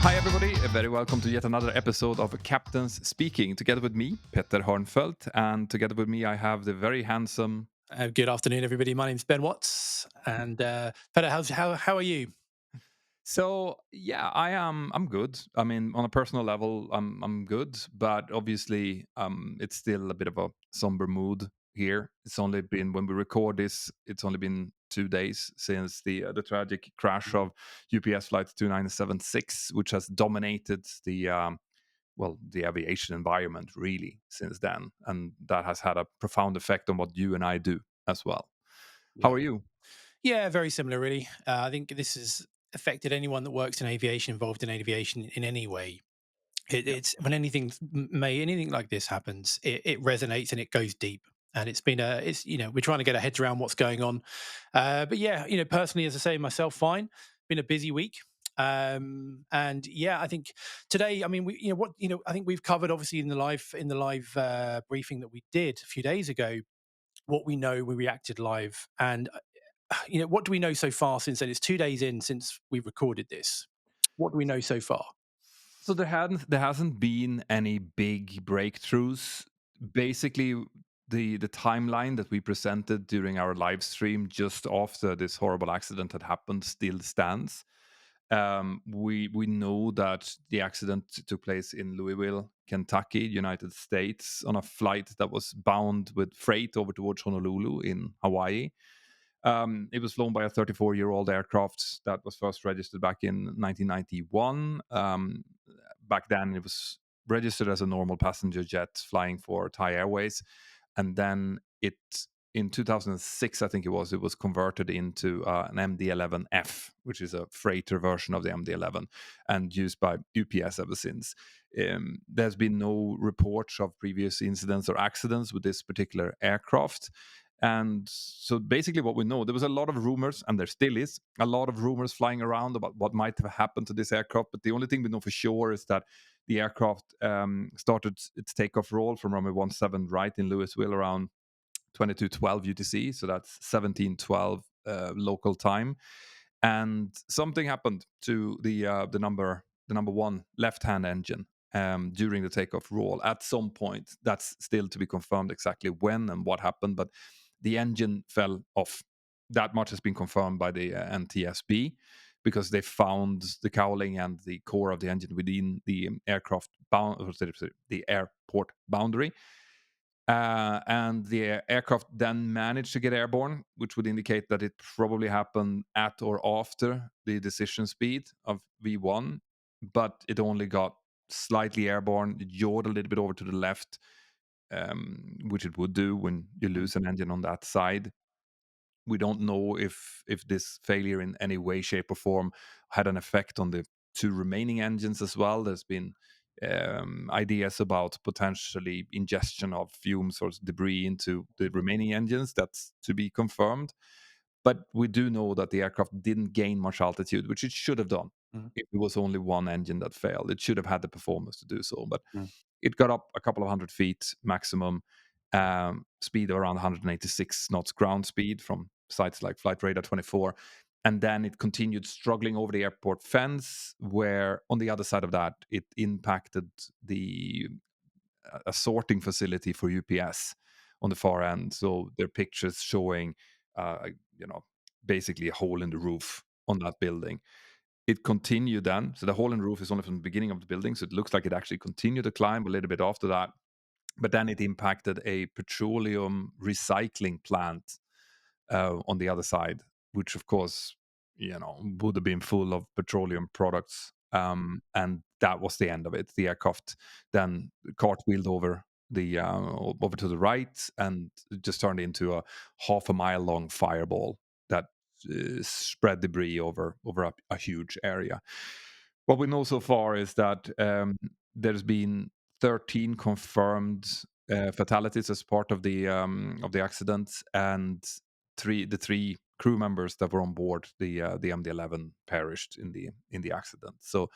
Hi, everybody. Very welcome to yet another episode of Captains Speaking. Together with me, Petter Hornfeldt, and together with me, I have the very handsome. Good afternoon, everybody. My name's Ben Watts, and Peter, how are you? So yeah, I am. I'm good. I mean, on a personal level, I'm good, but obviously, it's still a bit of a somber mood here. It's only been when we record this, it's only been 2 days since the tragic crash Mhm. of UPS flight 2976, which has dominated the aviation environment really since then, and that has had a profound effect on what you and I do as well. How Yeah, are you? yeah, very similar, really. I think this has affected anyone that works in aviation, involved in aviation in any way. Yeah. It's when anything like this happens, it resonates and it goes deep. And it's we're trying to get our heads around what's going on. But yeah, personally, as I say myself, fine. Been a busy week. And yeah, I think today, I mean, I think we've covered obviously in the live briefing that we did a few days ago what we know. We reacted live, and what do we know so far since then? It's 2 days in since we recorded this. What do we know so far? So there hasn't been any big breakthroughs. Basically, the timeline that we presented during our live stream just after this horrible accident had happened still stands. We know that the accident took place in Louisville, Kentucky, United States, on a flight that was bound with freight over towards Honolulu in Hawaii. It was flown by a 34-year-old aircraft that was first registered back in 1991. Back then, it was registered as a normal passenger jet flying for Thai Airways, and then in 2006, I think it was converted into an MD-11F, which is a freighter version of the MD-11, and used by UPS ever since. There's been no reports of previous incidents or accidents with this particular aircraft. And so basically, what we know, there was a lot of rumors, and there still is a lot of rumors flying around about what might have happened to this aircraft. But the only thing we know for sure is that the aircraft started its takeoff roll from runway 17 right in Louisville around 22:12 UTC. So that's 17:12 local time. And something happened to the number one left hand engine during the takeoff roll at some point. That's still to be confirmed exactly when and what happened, but the engine fell off. That much has been confirmed by the NTSB because they found the cowling and the core of the engine within the aircraft bound, or sorry, the airport boundary. And the aircraft then managed to get airborne, which would indicate that it probably happened at or after the decision speed of V1, but it only got slightly airborne. It yawed a little bit over to the left, which it would do when you Mm, lose an engine on that side. We don't know if this failure in any way, shape, or form had an effect on the two remaining engines as well. There's been ideas about potentially ingestion of fumes or debris into the remaining engines. That's to be confirmed. But we do know that the aircraft didn't gain much altitude, which it should have done. mm, If it was only one engine that failed, it should have had the performance to do so. But mm, it got up a couple of hundred feet maximum, speed of around 186 knots ground speed from sites like Flight Radar 24. And then it continued struggling over the airport fence, where on the other side of that, it impacted the a sorting facility for UPS on the far end. So there are pictures showing, uh, you know, basically a hole in the roof on that building. It continued then. So the hole in the roof is only from the beginning of the building. So it looks like it actually continued to climb a little bit after that. But then it impacted a petroleum recycling plant on the other side, which of course, would have been full of petroleum products. And that was the end of it. The aircraft then cartwheeled over to the right and it just turned into a half a mile long fireball that spread debris over a huge area. What we know so far is that there's been 13 confirmed fatalities as part of the accident, and the three crew members that were on board the MD-11 perished in the accident. So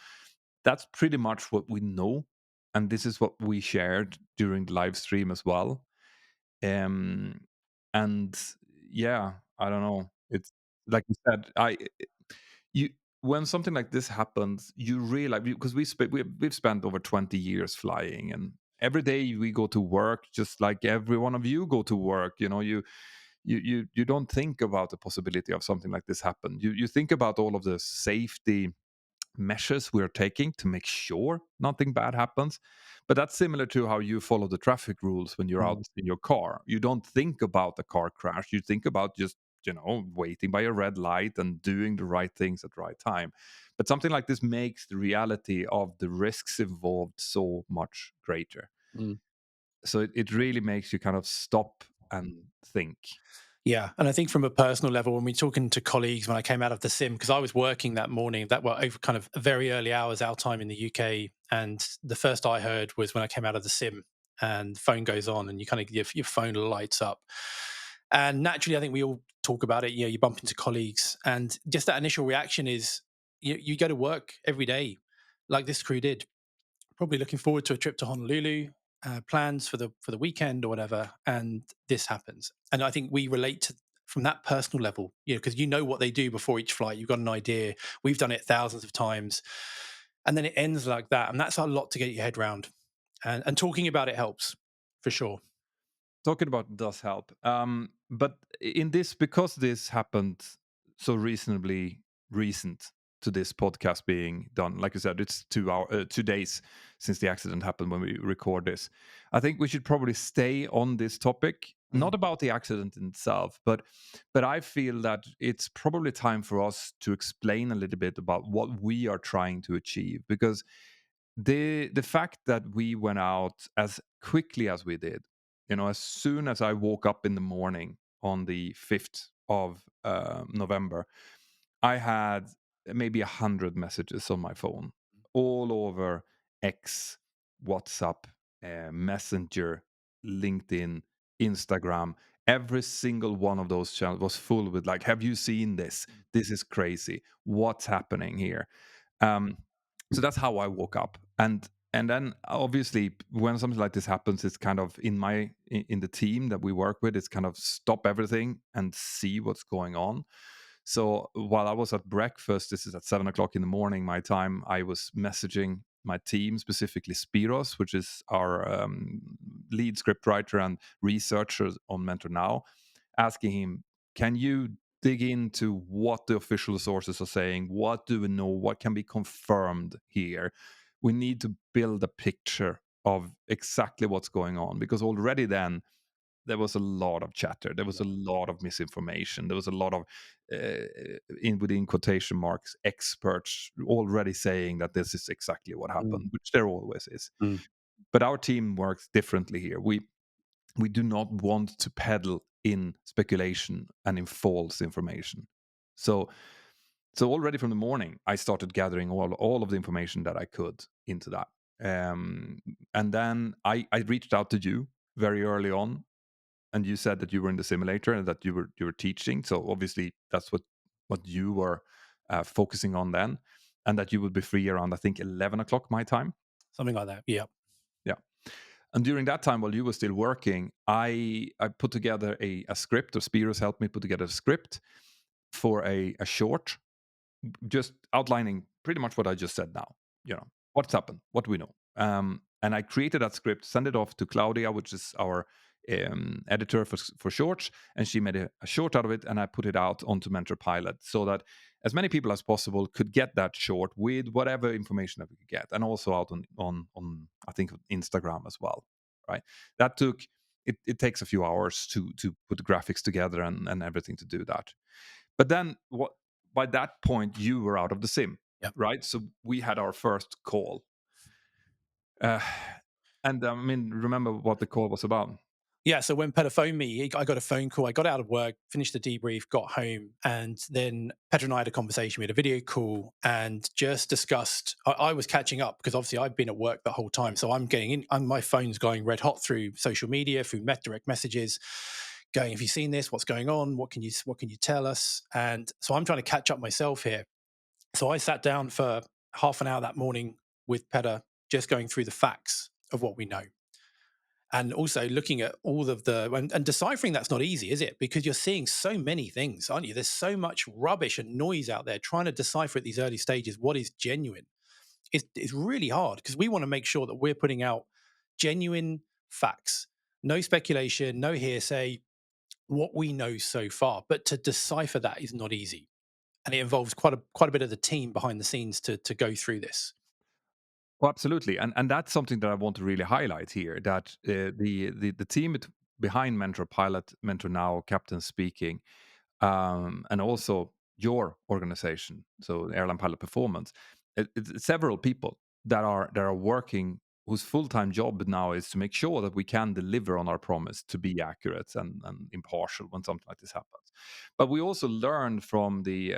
that's pretty much what we know, and this is what we shared during the live stream as well. Um, and yeah, I don't know. It's like you said, you. when something like this happens, you realize, because we've spent over 20 years flying, and every day we go to work just like every one of you go to work. You don't think about the possibility of something like this happen. You think about all of the safety measures we're taking to make sure nothing bad happens. But that's similar to how you follow the traffic rules when you're Mm. out in your car. You don't think about the car crash. You think about just, waiting by a red light and doing the right things at the right time. But something like this makes the reality of the risks involved so much greater. Mm. So it really makes you kind of stop and think. Yeah, and I think from a personal level, when we're talking to colleagues, when I came out of the sim, because I was working that morning, that were over kind of very early hours our time in the UK, and the first I heard was when I came out of the sim, and the phone goes on, and you kind of your phone lights up, and naturally, I think we all talk about it. You bump into colleagues, and just that initial reaction is you go to work every day, like this crew did, probably looking forward to a trip to Honolulu, plans for the weekend or whatever, and this happens. And I think we relate to from that personal level, because you know what they do before each flight. You've got an idea. We've done it thousands of times, and then it ends like that, and that's a lot to get your head round. And talking about it helps for sure. Talking about does help. But in this, because this happened so reasonably recent to this podcast being done, like I said, it's 2 days since the accident happened when we record this. I think we should probably stay on this topic, Mm. not about the accident in itself, but I feel that it's probably time for us to explain a little bit about what we are trying to achieve, because the fact that we went out as quickly as we did, as soon as I woke up in the morning on the 5th of November, I had maybe 100 messages on my phone, all over X, WhatsApp, Messenger, LinkedIn, Instagram. Every single one of those channels was full with like, "Have you seen this? This is crazy. What's happening here?" Um, so that's how I woke up, and then obviously when something like this happens, it's kind of in the team that we work with, it's kind of stop everything and see what's going on. So while I was at breakfast, this is at 7 o'clock in the morning my time, I was messaging my team, specifically Spiros, which is our lead scriptwriter and researcher on Mentor Now, asking him, can you dig into what the official sources are saying? What do we know? What can be confirmed here? We need to build a picture of exactly what's going on, because already then there was a lot of chatter. There was Yeah. a lot of misinformation. There was a lot of, in within quotation marks, experts already saying that this is exactly what Mm. happened, which there always is. Mm. But our team works differently here. We do not want to peddle in speculation and in false information. So so already from the morning, I started gathering all of the information that I could into that. Um, and then I reached out to you very early on, and you said that you were in the simulator and that you were teaching. So obviously that's what you were focusing on then, and that you would be free around, I think, 11 o'clock my time. Something like that. Yeah. Yeah. And during that time, while you were still working, I put together a script, or Spiros helped me put together a script for a short, just outlining pretty much what I just said now. What's happened, what do we know? And I created that script, sent it off to Claudia, which is our editor for shorts, and she made a short out of it, and I put it out onto Mentor Pilot so that as many people as possible could get that short with whatever information that we could get, and also out on I think Instagram as well. Right? That took it takes a few hours to put the graphics together and everything to do that. But then what? By that point, you were out of the sim, Yeah. right? So we had our first call, uh, and I mean, remember what the call was about? Yeah, so when Petter phoned me, I got a phone call. I got out of work, finished the debrief, got home, and then Petter and I had a conversation. We had a video call and just discussed. I was catching up because obviously I've been at work the whole time, so I'm getting in. My phone's going red hot through social media, through direct messages, going, "Have you seen this? What's going on? What can you tell us?" And so I'm trying to catch up myself here. So I sat down for half an hour that morning with Petter, just going through the facts of what we know. And also looking at all of the and deciphering that's not easy, is it? Because you're seeing so many things, aren't you? There's so much rubbish and noise out there. Trying to decipher at these early stages what is genuine is really hard because we want to make sure that we're putting out genuine facts, no speculation, no hearsay, what we know so far. But to decipher that is not easy, and it involves quite a bit of the team behind the scenes to go through this. Well, absolutely, and that's something that I want to really highlight here. That the team behind Mentor Pilot, Mentor Now, Captain Speaking, and also your organization, so Airline Pilot Performance. It's several people that are working whose full time job now is to make sure that we can deliver on our promise to be accurate and impartial when something like this happens. But we also learned from the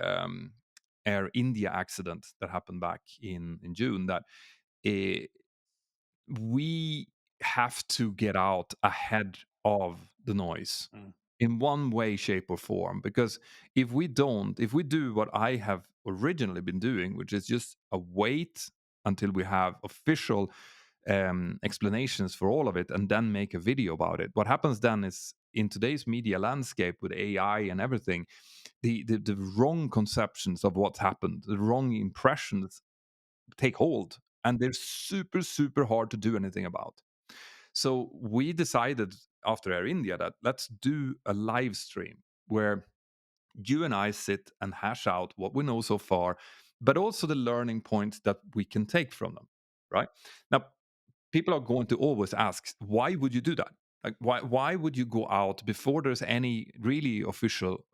Air India accident that happened back in June that eh, we have to get out ahead of the noise Mm. in one way, shape, or form. Because if we do what I have originally been doing, which is just a wait until we have official explanations for all of it and then make a video about it, what happens then is in today's media landscape with AI and everything, the wrong conceptions of what's happened, the wrong impressions take hold, and they're super, super hard to do anything about. So we decided after Air India that let's do a live stream where you and I sit and hash out what we know so far, but also the learning points that we can take from them. Right now, people are going to always ask, why would you do that? Like, why would you go out before there's any really official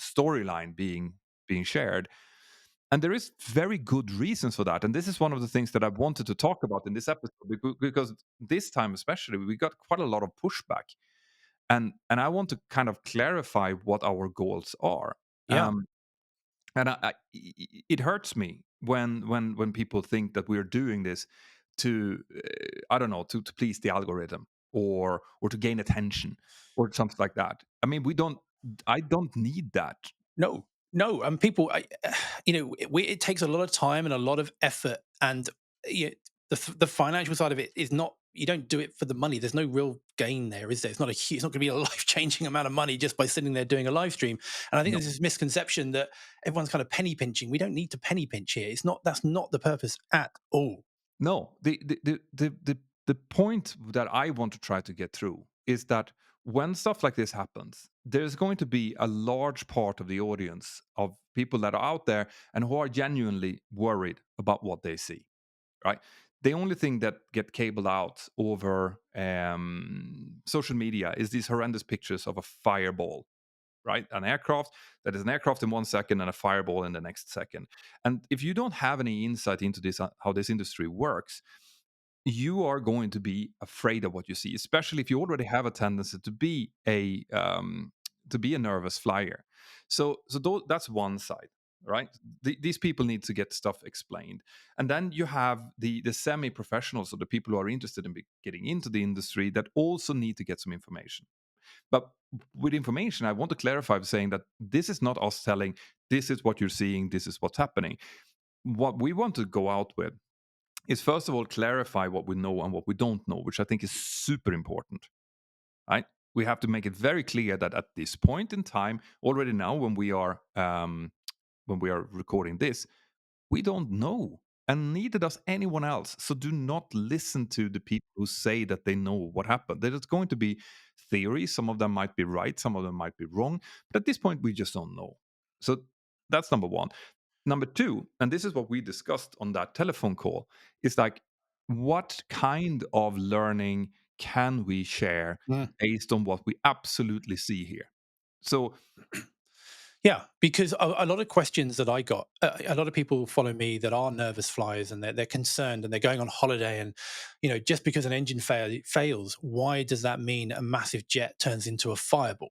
storyline being shared? And there is very good reasons for that. And this is one of the things that I wanted to talk about in this episode because this time especially we got quite a lot of pushback. And I want to kind of clarify what our goals are. Yeah. And it hurts me when people think that we're doing this to I don't know to please the algorithm or to gain attention or something like that. I mean, I don't need that. No, no, and people, it takes a lot of time and a lot of effort, and you know, the financial side of it is not. You don't do it for the money. There's no real gain there, is there? It's not it's not going to be a life changing amount of money just by sitting there doing a live stream. And I think No. there's this misconception that everyone's kind of penny pinching. We don't need to penny pinch here. It's not. That's not the purpose at all. No, the point that I want to try to get through is that when stuff like this happens, there's going to be a large part of the audience of people that are out there and who are genuinely worried about what they see. Right? The only thing that get cabled out over social media is these horrendous pictures of a fireball, right? An aircraft that is an aircraft in 1 second and a fireball in the next second. And if you don't have any insight into this, how this industry works, you are going to be afraid of what you see, especially if you already have a tendency to be a nervous flyer. That's one side, right? These people need to get stuff explained, and then you have the semi-professionals or the people who are interested in getting into the industry that also need to get some information. But with information, I want to clarify by saying that this is not us telling this is what you're seeing, this is what's happening. What we want to go out with is first of all clarify what we know and what we don't know, which I think is super important. Right? We have to make it very clear that at this point in time, already now when we are recording this, we don't know, and neither does anyone else. So do not listen to the people who say that they know what happened. There's going to be theories. Some of them might be right, some of them might be wrong. But at this point, we just don't know. So that's number one. Number two, and this is what we discussed on that telephone call, is like, what kind of learning can we share based on what we absolutely see here? So, Yeah, because a lot of questions that I got, a lot of people follow me that are nervous flyers and they're concerned and they're going on holiday. And, just because an engine fails, why does that mean a massive jet turns into a fireball?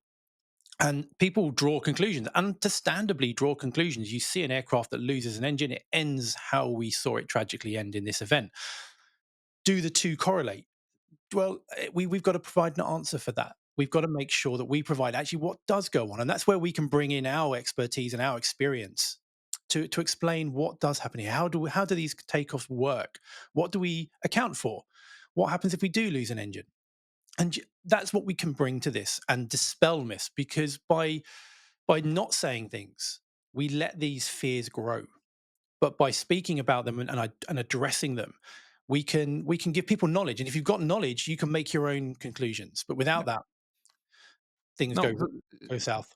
And people draw conclusions, understandably draw conclusions. You see an aircraft that loses an engine, it ends how we saw it tragically end in this event. Do the two correlate? Well, we've got to provide an answer for that. We've got to make sure that we provide actually what does go on, and that's where we can bring in our expertise and our experience to explain what does happen here. How do these takeoffs work? What do we account for? What happens if we do lose an engine? And that's what we can bring to this and dispel myths, because by not saying things, we let these fears grow. But by speaking about them and addressing them, we can give people knowledge. And if you've got knowledge, you can make your own conclusions. But without Yeah. that, things No, go south.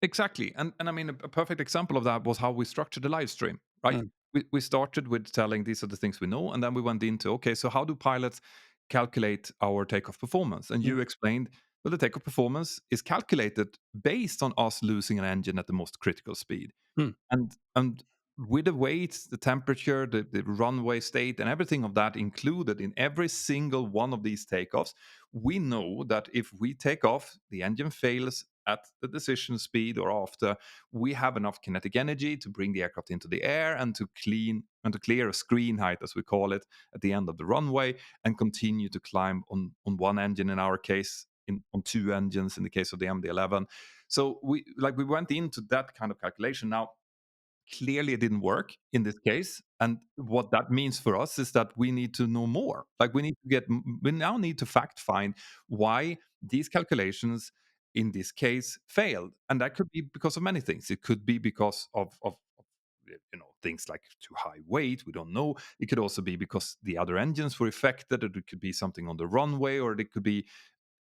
exactly. And I mean, a perfect example of that was how we structured the live stream, right? Mm, We started with telling these are the things we know, and then we went into, okay, so how do pilots calculate our takeoff performance? And mm, you explained, well, the takeoff performance is calculated based on us losing an engine at the most critical speed. mm, And with the weight, the temperature, the runway state, and everything of that included in every single one of these takeoffs, we know that if we take off, the engine fails at the decision speed or after, we have enough kinetic energy to bring the aircraft into the air and to clear a screen height, as we call it, at the end of the runway, and continue to climb on one engine in our case, on two engines in the case of the MD-11. So we went into that kind of calculation. Now, clearly it didn't work in this case, and what that means for us is that we need to know more. Like, we now need to fact find why these calculations in this case failed, and that could be because of many things. It could be because of things like too high weight, we don't know. It could also be because the other engines were affected, or it could be something on the runway, or it could be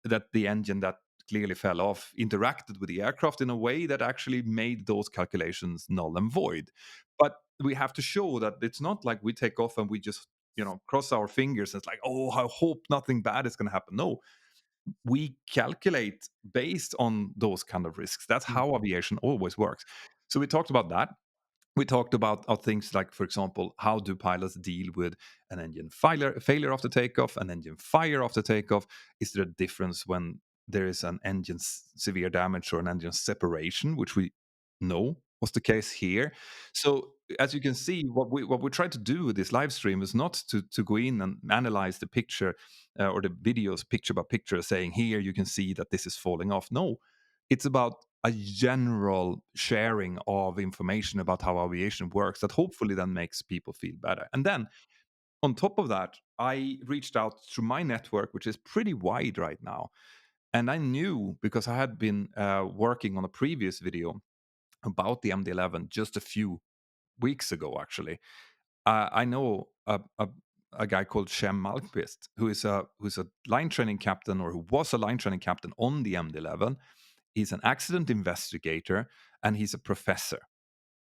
that the engine that clearly fell off interacted with the aircraft in a way that actually made those calculations null and void. But we have to show that it's not like we take off and we just, cross our fingers and it's like, oh, I hope nothing bad is going to happen. No, we calculate based on those kind of risks. That's mm, how aviation always works. So we talked about that. We talked about things like, for example, how do pilots deal with an engine failure after takeoff, an engine fire after takeoff? Is there a difference when there is an engine severe damage or an engine separation, which we know was the case here? So, as you can see, what we try to do with this live stream is not to go in and analyze the picture or the videos picture by picture, saying here you can see that this is falling off. No, it's about a general sharing of information about how aviation works that hopefully then makes people feel better. And then on top of that, I reached out through my network, which is pretty wide right now. And I knew, because I had been working on a previous video about the MD-11 just a few weeks ago, actually. I know a guy called Shem Malmqvist, who's a line training captain, or who was a line training captain on the MD-11. He's an accident investigator, and he's a professor,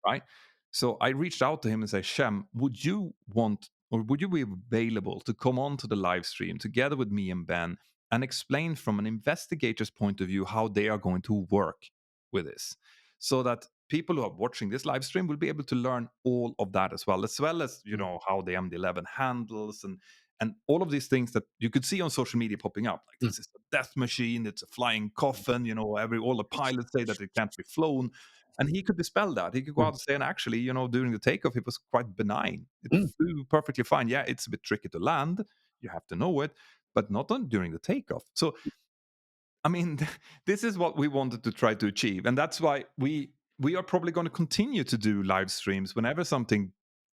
right? So I reached out to him and said, Shem, would you want, or would you be available to come on to the live stream together with me and Ben and explain from an investigator's point of view how they are going to work with this, so that people who are watching this live stream will be able to learn all of that, as well as mm, how the MD-11 handles, and all of these things that you could see on social media popping up, like mm, this is a death machine, it's a flying coffin, all the pilots say that it can't be flown. And he could dispel that. He could go out mm, and say, and actually, during the takeoff, it was quite benign. It mm. flew perfectly fine. Yeah, it's a bit tricky to land. You have to know it, but not during the takeoff. So, I mean, this is what we wanted to try to achieve, and that's why we are probably going to continue to do live streams whenever something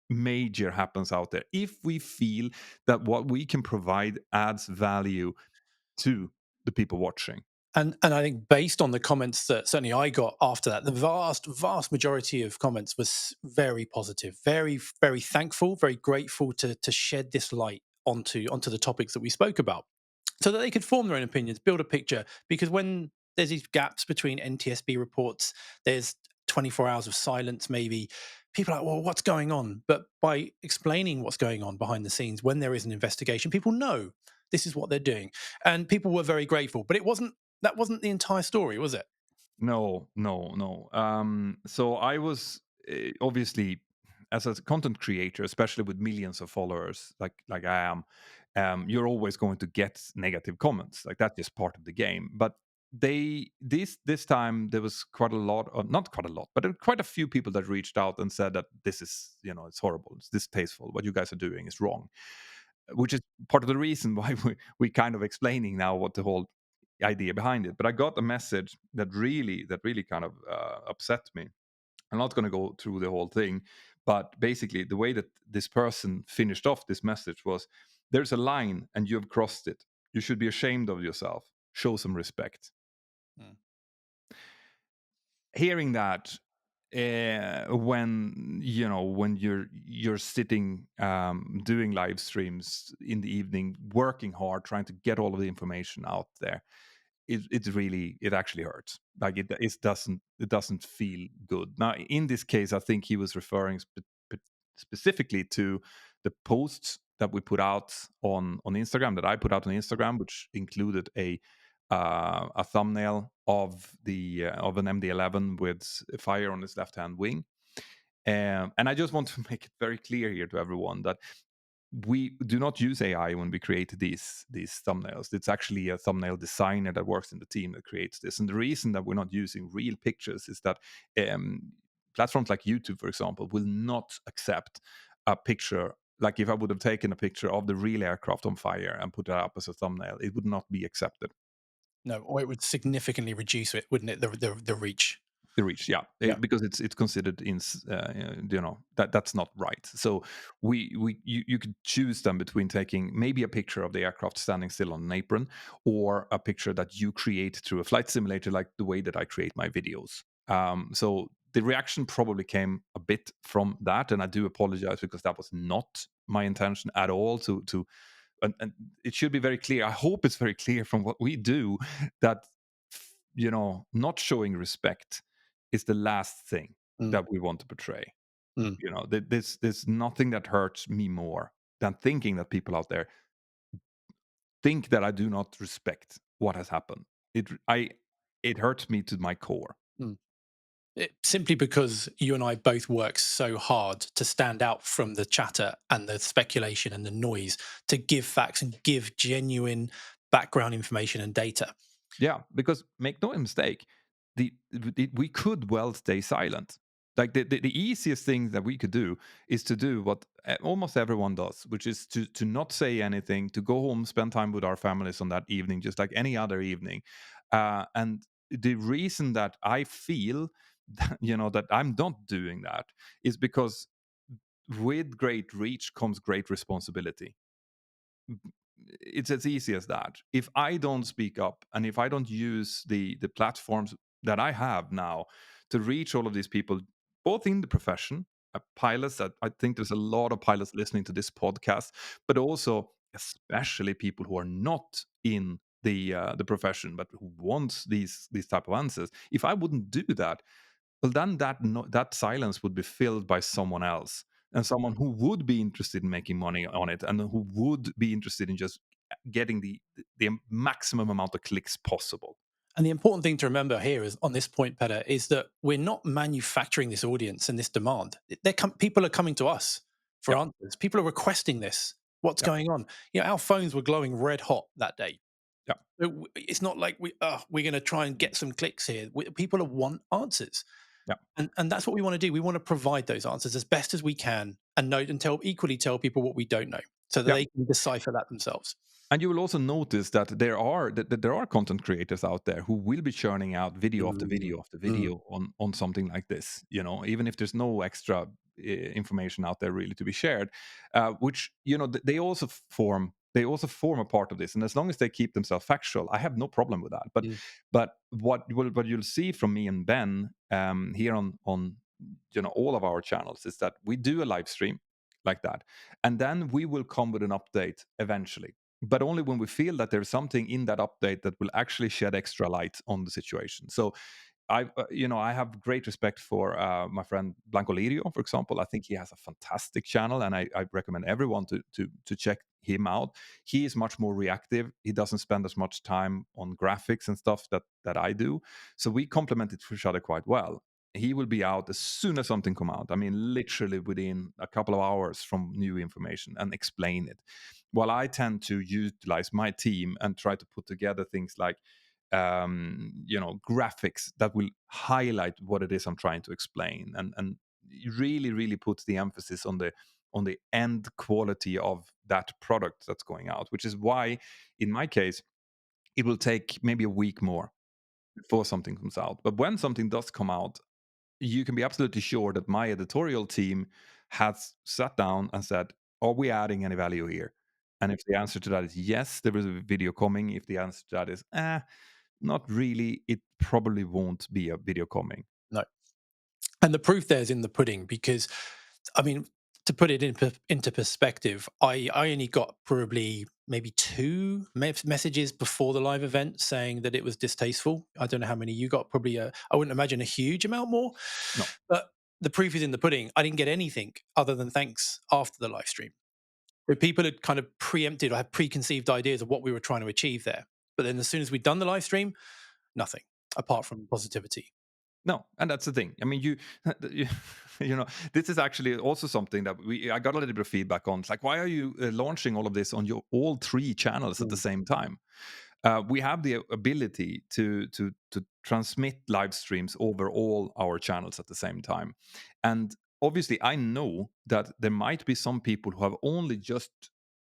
major happens out there, if we feel that what we can provide adds value to the people watching. And I think, based on the comments that certainly I got after that, the vast majority of comments was very positive, very thankful, very grateful to shed this light onto the topics that we spoke about, so that they could form their own opinions, build a picture. Because when there's these gaps between NTSB reports, there's 24 hours of silence, maybe. People are like, well, what's going on? But by explaining what's going on behind the scenes, when there is an investigation, people know this is what they're doing. And people were very grateful. But that wasn't the entire story, was it? No, no, no. So I was obviously, as a content creator, especially with millions of followers, like I am, you're always going to get negative comments. Like, that's just part of the game. But this time there was quite a lot, or not quite a lot, but there were quite a few people that reached out and said that this is, it's horrible, it's distasteful, what you guys are doing is wrong, which is part of the reason why we kind of explaining now what the whole idea behind it. But I got a message that really kind of upset me. I'm not going to go through the whole thing, but basically the way that this person finished off this message was There's a line and you have crossed it. You should be ashamed of yourself. Show some respect. Mm. Hearing that, when when you're sitting doing live streams in the evening, working hard, trying to get all of the information out there, it actually hurts. Like it doesn't feel good. Now, in this case, I think he was referring specifically to the posts that we put out on Instagram, that I put out on Instagram, which included a thumbnail of an MD-11 with fire on his left hand wing. And I just want to make it very clear here to everyone that we do not use AI when we create these thumbnails. It's actually a thumbnail designer that works in the team that creates this. And the reason that we're not using real pictures is that platforms like YouTube, for example, will not accept a picture. Like if I would have taken a picture of the real aircraft on fire and put it up as a thumbnail, it would not be accepted. No, or it would significantly reduce it, wouldn't it? The reach. The reach, yeah, Yeah. because it's considered that's not right. So you could choose them between taking maybe a picture of the aircraft standing still on an apron, or a picture that you create through a flight simulator, like the way that I create my videos. So the reaction probably came a bit from that, and I do apologize because that was not my intention at all. And it should be very clear. I hope it's very clear from what we do that not showing respect is the last thing Mm, that we want to portray. mm. There's nothing that hurts me more than thinking that people out there think that I do not respect what has happened. It hurts me to my core. Mm. Simply because you and I both work so hard to stand out from the chatter and the speculation and the noise, to give facts and give genuine background information and data. Yeah, because make no mistake, we could well stay silent. Like the easiest thing that we could do is to do what almost everyone does, which is to not say anything, to go home, spend time with our families on that evening, just like any other evening. And the reason that I feel that, that I'm not doing that is because with great reach comes great responsibility. It's as easy as that. If I don't speak up and if I don't use the platforms that I have now to reach all of these people, both in the profession, pilots, that I think there's a lot of pilots listening to this podcast, but also especially people who are not in the profession but who want these type of answers. If I wouldn't do that, well, then that silence would be filled by someone else, and someone who would be interested in making money on it, and who would be interested in just getting the maximum amount of clicks possible. And the important thing to remember here is, on this point, Petter, is that we're not manufacturing this audience and this demand. People are coming to us for Yeah, answers. People are requesting this. What's yeah, going on? Our phones were glowing red hot that day. yeah, It's not like we're going to try and get some clicks here. People want answers, yeah, and that's what we want to do. We want to provide those answers as best as we can, and note and tell people what we don't know, so that yeah. they can decipher that themselves. And you will also notice that there are content creators out there who will be churning out video after Mm, video after mm, video on something like this. Even if there's no extra information out there really to be shared, which they also form a part of this. And as long as they keep themselves factual, I have no problem with that. But mm, what you'll see from me and Ben here on all of our channels is that we do a live stream like that, and then we will come with an update eventually, but only when we feel that there's something in that update that will actually shed extra light on the situation. So I have great respect for my friend Blanco Lirio, for example. I think he has a fantastic channel, and I recommend everyone to check him out. He is much more reactive. He doesn't spend as much time on graphics and stuff that I do. So we complement each other quite well. He will be out as soon as something come out. I mean, literally within a couple of hours from new information, and explain it. While I tend to utilize my team and try to put together things like graphics that will highlight what it is I'm trying to explain, and really really puts the emphasis on the end quality of that product that's going out, which is why in my case it will take maybe a week more before something comes out. But when something does come out, you can be absolutely sure that my editorial team has sat down and said, are we adding any value here? And if the answer to that is yes, there is a video coming. If the answer to that is not really, it probably won't be a video coming. No. And the proof there's in the pudding because, I mean, to put it into perspective, I only got probably maybe two messages before the live event saying that it was distasteful. I don't know how many you got. Probably, I wouldn't imagine a huge amount more. No, But the proof is in the pudding. I didn't get anything other than thanks after the live stream. So people had kind of preempted or had preconceived ideas of what we were trying to achieve there. But then as soon as we'd done the live stream, nothing apart from positivity. no, and that's the thing. I mean, you, you know, this is actually also something that I got a little bit of feedback on. It's like, why are you launching all of this on your all three channels at the Mm, same time? We have the ability to transmit live streams over all our channels at the same time, and obviously, I know that there might be some people who have only just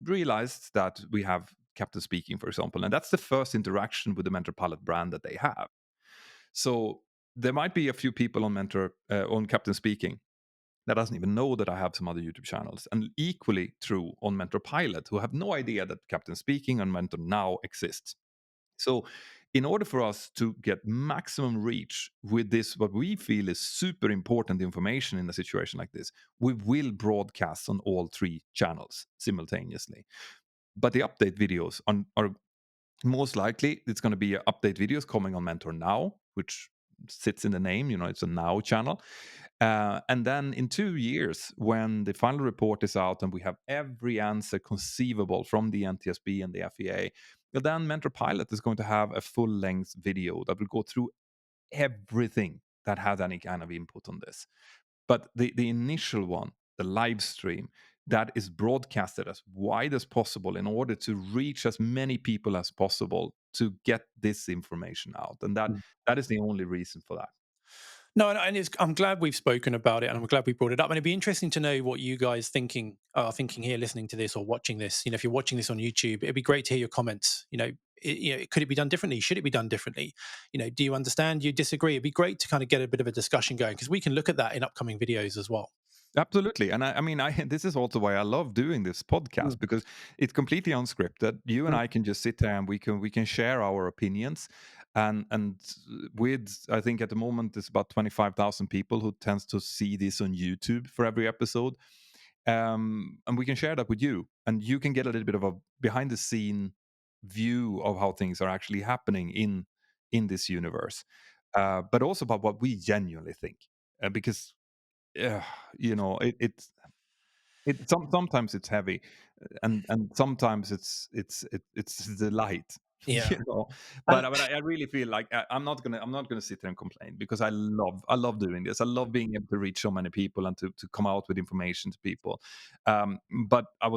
realized that we have Captain Speaking, for example, and that's the first interaction with the Mentor Pilot brand that they have. So there might be a few people on Mentor on Captain Speaking that doesn't even know that I have some other YouTube channels, and equally true on Mentor Pilot, who have no idea that Captain Speaking and Mentor Now exists. So, in order for us to get maximum reach with this, what we feel is super important information in a situation like this, we will broadcast on all three channels simultaneously. But the update videos are most likely it's going to be update videos coming on Mentor Now, which sits in the name. It's a Now channel. And then in 2 years, when the final report is out and we have every answer conceivable from the NTSB and the FEA, well, then Mentor Pilot is going to have a full length video that will go through everything that has any kind of input on this. But the initial one, the live stream, that is broadcasted as wide as possible in order to reach as many people as possible to get this information out. And that mm. that is the only reason for that. No, and I'm glad we've spoken about it, and I'm glad we brought it up. And it'd be interesting to know what you guys are thinking here, listening to this or watching this. If you're watching this on YouTube, it'd be great to hear your comments. Could it be done differently? Should it be done differently? Do you understand? Do you disagree? It'd be great to kind of get a bit of a discussion going because we can look at that in upcoming videos as well. Absolutely, and I mean, I this is also why I love doing this Mm, podcast because it's completely unscripted. You and mm, I can just sit there and we can share our opinions, and with I think at the moment there's about 25,000 people who tends to see this on YouTube for every episode, and we can share that with you, and you can get a little bit of a behind the scene view of how things are actually happening in this universe, but also about what we genuinely think, because yeah, sometimes it's heavy, and sometimes it's the light, yeah. you know. And But I really feel like I'm not gonna sit there and complain because I love doing this. I love being able to reach so many people and to come out with information to people. But I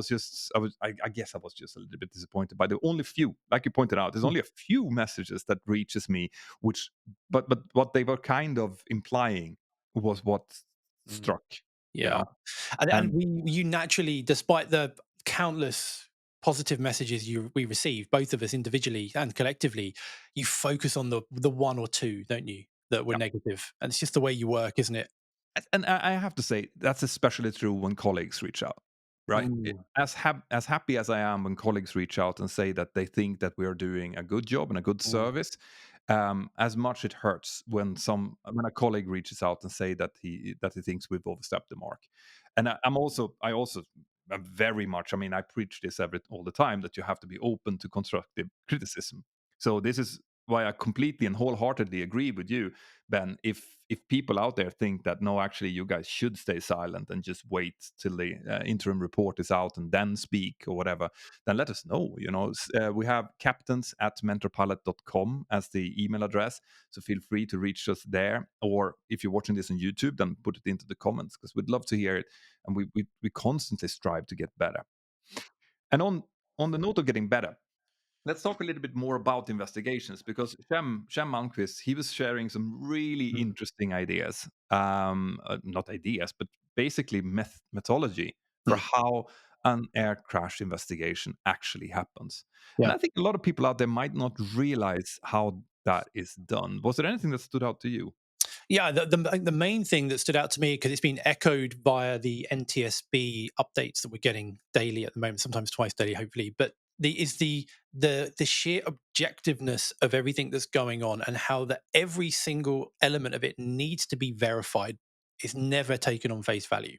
guess I was just a little bit disappointed by the only few, like you pointed out. There's only a few messages that reaches me, which but what they were kind of implying was what mm, struck, you yeah. know. And And you naturally, despite the countless positive messages we receive, both of us individually and collectively, you focus on the one or two, don't you, that were yeah, negative. And it's just the way you work, isn't it? and I have to say that's especially true when colleagues reach out, right? Mm, As happy as I am when colleagues reach out and say that they think that we are doing a good job and a good mm, service, as much it hurts when a colleague reaches out and say that he thinks we've overstepped the mark. And I also am very much. I mean, I preach this all the time that you have to be open to constructive criticism. So this is why I completely and wholeheartedly agree with you, Ben. If people out there think that no, actually, you guys should stay silent and just wait till the interim report is out and then speak or whatever, then let us know. We have captains@mentorpilot.com as the email address, so feel free to reach us there. Or if you're watching this on YouTube, then put it into the comments because we'd love to hear it, and we constantly strive to get better. And on the note of getting better, let's talk a little bit more about investigations because Shem Malmquist, he was sharing some really mm, interesting ideas, not ideas, but basically methodology for mm. how an air crash investigation actually happens. And Yeah. I think a lot of people out there might not realize how that is done. Was there anything that stood out to you? Yeah, the main thing that stood out to me, because it's been echoed via the NTSB updates that we're getting daily at the moment, sometimes twice daily, hopefully. But the sheer objectiveness of everything that's going on, and how that every single element of it needs to be verified, is never taken on face value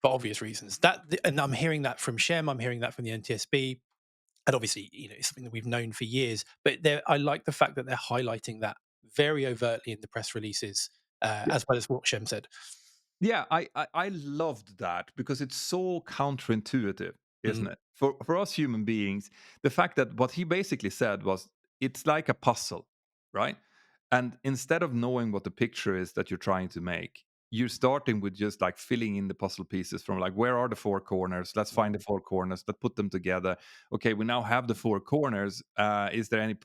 for obvious reasons. And I'm hearing that from Shem, I'm hearing that from the NTSB, and obviously, it's something that we've known for years. But I like the fact that they're highlighting that very overtly in the press releases, as well as what Shem said. Yeah, I loved that because it's so counterintuitive, isn't Mm, it? For us human beings, the fact that what he basically said was it's like a puzzle, right? And instead of knowing what the picture is that you're trying to make, you're starting with just like filling in the puzzle pieces from like where are the four corners? Let's find the four corners. Let's put them together. Okay, we now have the four corners. Is there any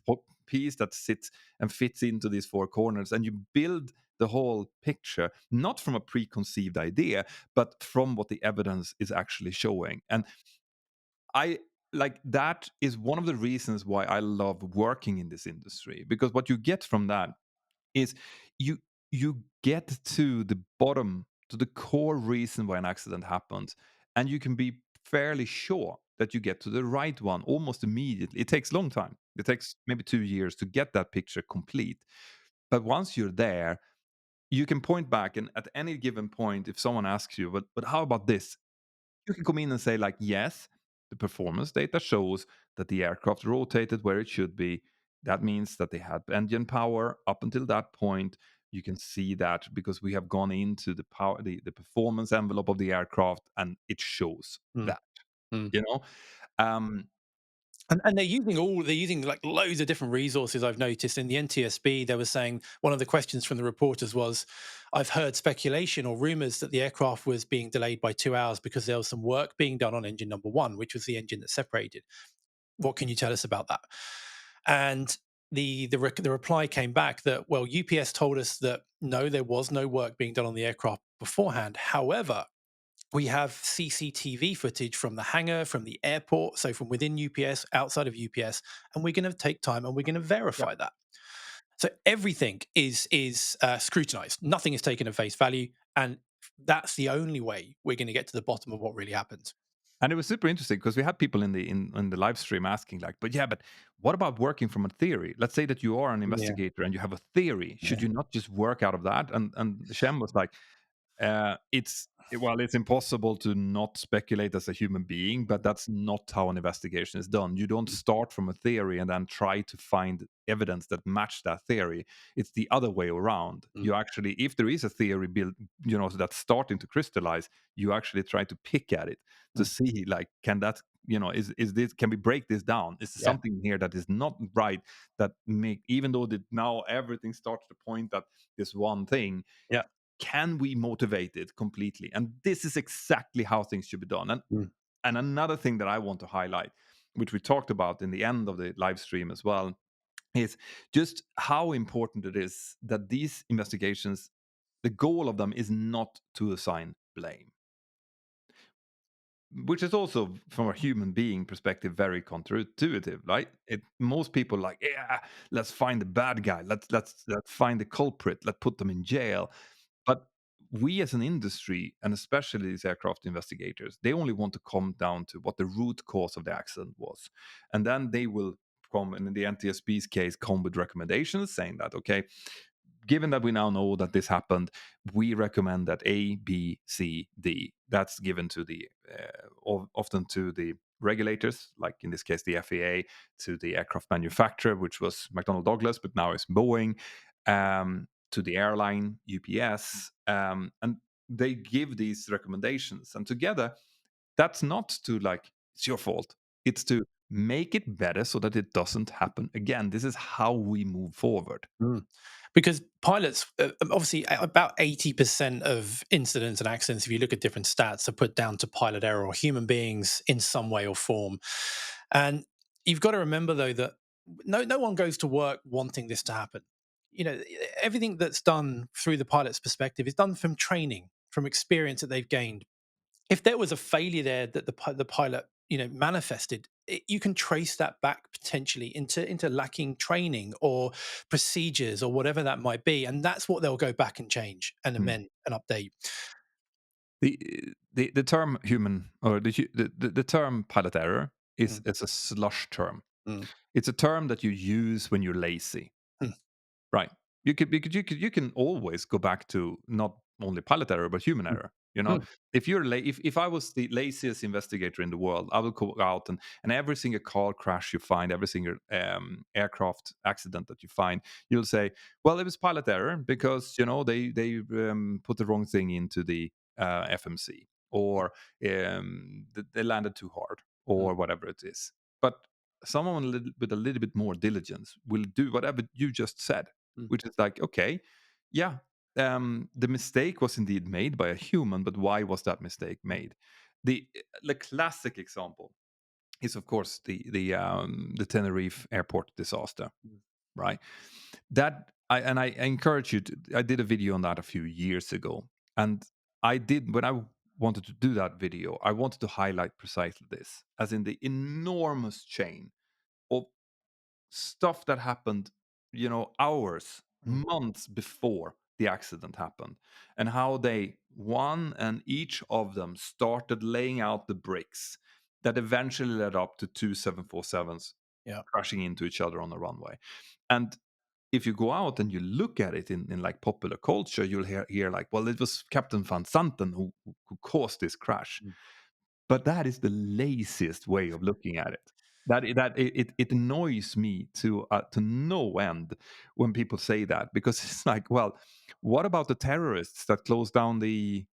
piece that sits and fits into these four corners? And you build the whole picture, not from a preconceived idea, but from what the evidence is actually showing. And I like that is one of the reasons why I love working in this industry because what you get from that is you you get to the bottom to the core reason why an accident happens and you can be fairly sure that you get to the right one almost immediately. It takes a long time. It takes maybe 2 years to get that picture complete. But once you're there, you can point back and at any given point if someone asks you but how about this, you can come in and say like yes, the performance data shows that the aircraft rotated where it should be. That means that they had engine power up until that point. You can see that because we have gone into the power the performance envelope of the aircraft and it shows mm, that, mm. you know. um And they're using like loads of different resources. I've noticed in the NTSB, they were saying one of the questions from the reporters was, "I've heard speculation or rumors that the aircraft was being delayed by 2 hours because there was some work being done on engine number one, which was the engine that separated. What can you tell us about that?" And the reply came back that, well, UPS told us that no, there was no work being done on the aircraft beforehand. However, we have CCTV footage from the hangar, from the airport, so from within UPS, outside of UPS, and we're going to take time and we're going to yeah. verify that. So everything is scrutinized. Nothing is taken at face value, and that's the only way we're going to get to the bottom of what really happened. And it was super interesting because we had people in the live stream asking like, but yeah, but what about working from a theory? Let's say that you are an Yeah, investigator and you have a theory. Should yeah. you not just work out of that? And Shem was like, it's impossible to not speculate as a human being, but that's not how an investigation is done. You don't start from a theory and then try to find evidence that match that theory. It's the other way around. Mm, You actually, if there is a theory built, that's starting to crystallize, you actually try to pick at it to mm. see like, can that, is this, can we break this down? Is there Yeah, something here that is not right that make, even though that now everything starts to point at this one thing, yeah. can we motivate it completely? And this is exactly how things should be done. Mm, And another thing that I want to highlight, which we talked about in the end of the live stream as well, is just how important it is that these investigations, the goal of them is not to assign blame, which is also from a human being perspective very counterintuitive, right? Most people like, yeah, let's find the bad guy, let's find the culprit, let's put them in jail. But we as an industry, and especially these aircraft investigators, they only want to come down to what the root cause of the accident was. And then they will come, and in the NTSB's case, come with recommendations saying that, okay, given that we now know that this happened, we recommend that A, B, C, D. That's given to the often to the regulators, like in this case the FAA, to the aircraft manufacturer, which was McDonnell Douglas, but now it's Boeing, to the airline UPS, and they give these recommendations, and together, that's not to like it's your fault. It's to make it better so that it doesn't happen again. This is how we move forward. mm. Because pilots, obviously, about 80% of incidents and accidents, if you look at different stats, are put down to pilot error or human beings in some way or form. And you've got to remember, though, that no one goes to work wanting this to happen. Everything that's done through the pilot's perspective is done from training, from experience that they've gained. If there was a failure there that the pilot, manifested, you can trace that back potentially into lacking training or procedures or whatever that might be, and that's what they'll go back and change and Mm. amend and update. The the term human, or the term pilot error Mm, is a slush term. mm, It's a term that you use when you're lazy. mm, Right. You can always go back to not only pilot error but human mm, error. You know, mm, if I was the laziest investigator in the world, I would go out and every single car crash you find, every single aircraft accident that you find, you'll say, well, it was pilot error because they put the wrong thing into the FMC, or they landed too hard, mm, or whatever it is. But someone with a little bit more diligence will do whatever you just said, mm, which is like, okay, yeah, the mistake was indeed made by a human, but why was that mistake made? The classic example is, of course, the Tenerife airport disaster, mm, right? I encourage you to. I did a video on that a few years ago, and I did when I wanted to do that video, I wanted to highlight precisely this, as in the enormous chain of stuff that happened, hours, mm, months before the accident happened, and how they, one and each of them, started laying out the bricks that eventually led up to two 747s yeah. crashing into each other on the runway. And if you go out and you look at it in like popular culture, you'll hear like, well, it was Captain Van Santen who caused this crash. Mm, But that is the laziest way of looking at it. It annoys me to no end when people say that, because it's like, well, what about the terrorists that closed down the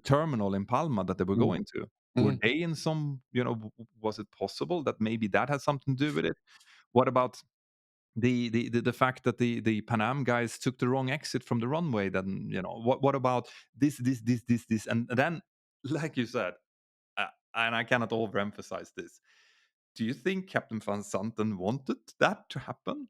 terminal in Palma that they were mm, going to? Were mhm, they in some, was it possible that maybe that had something to do with it? What about the fact that the Pan Am guys took the wrong exit from the runway? Then, what about this, and then, like you said, and I cannot overemphasize this. Do you think Captain Van Santen wanted that to happen?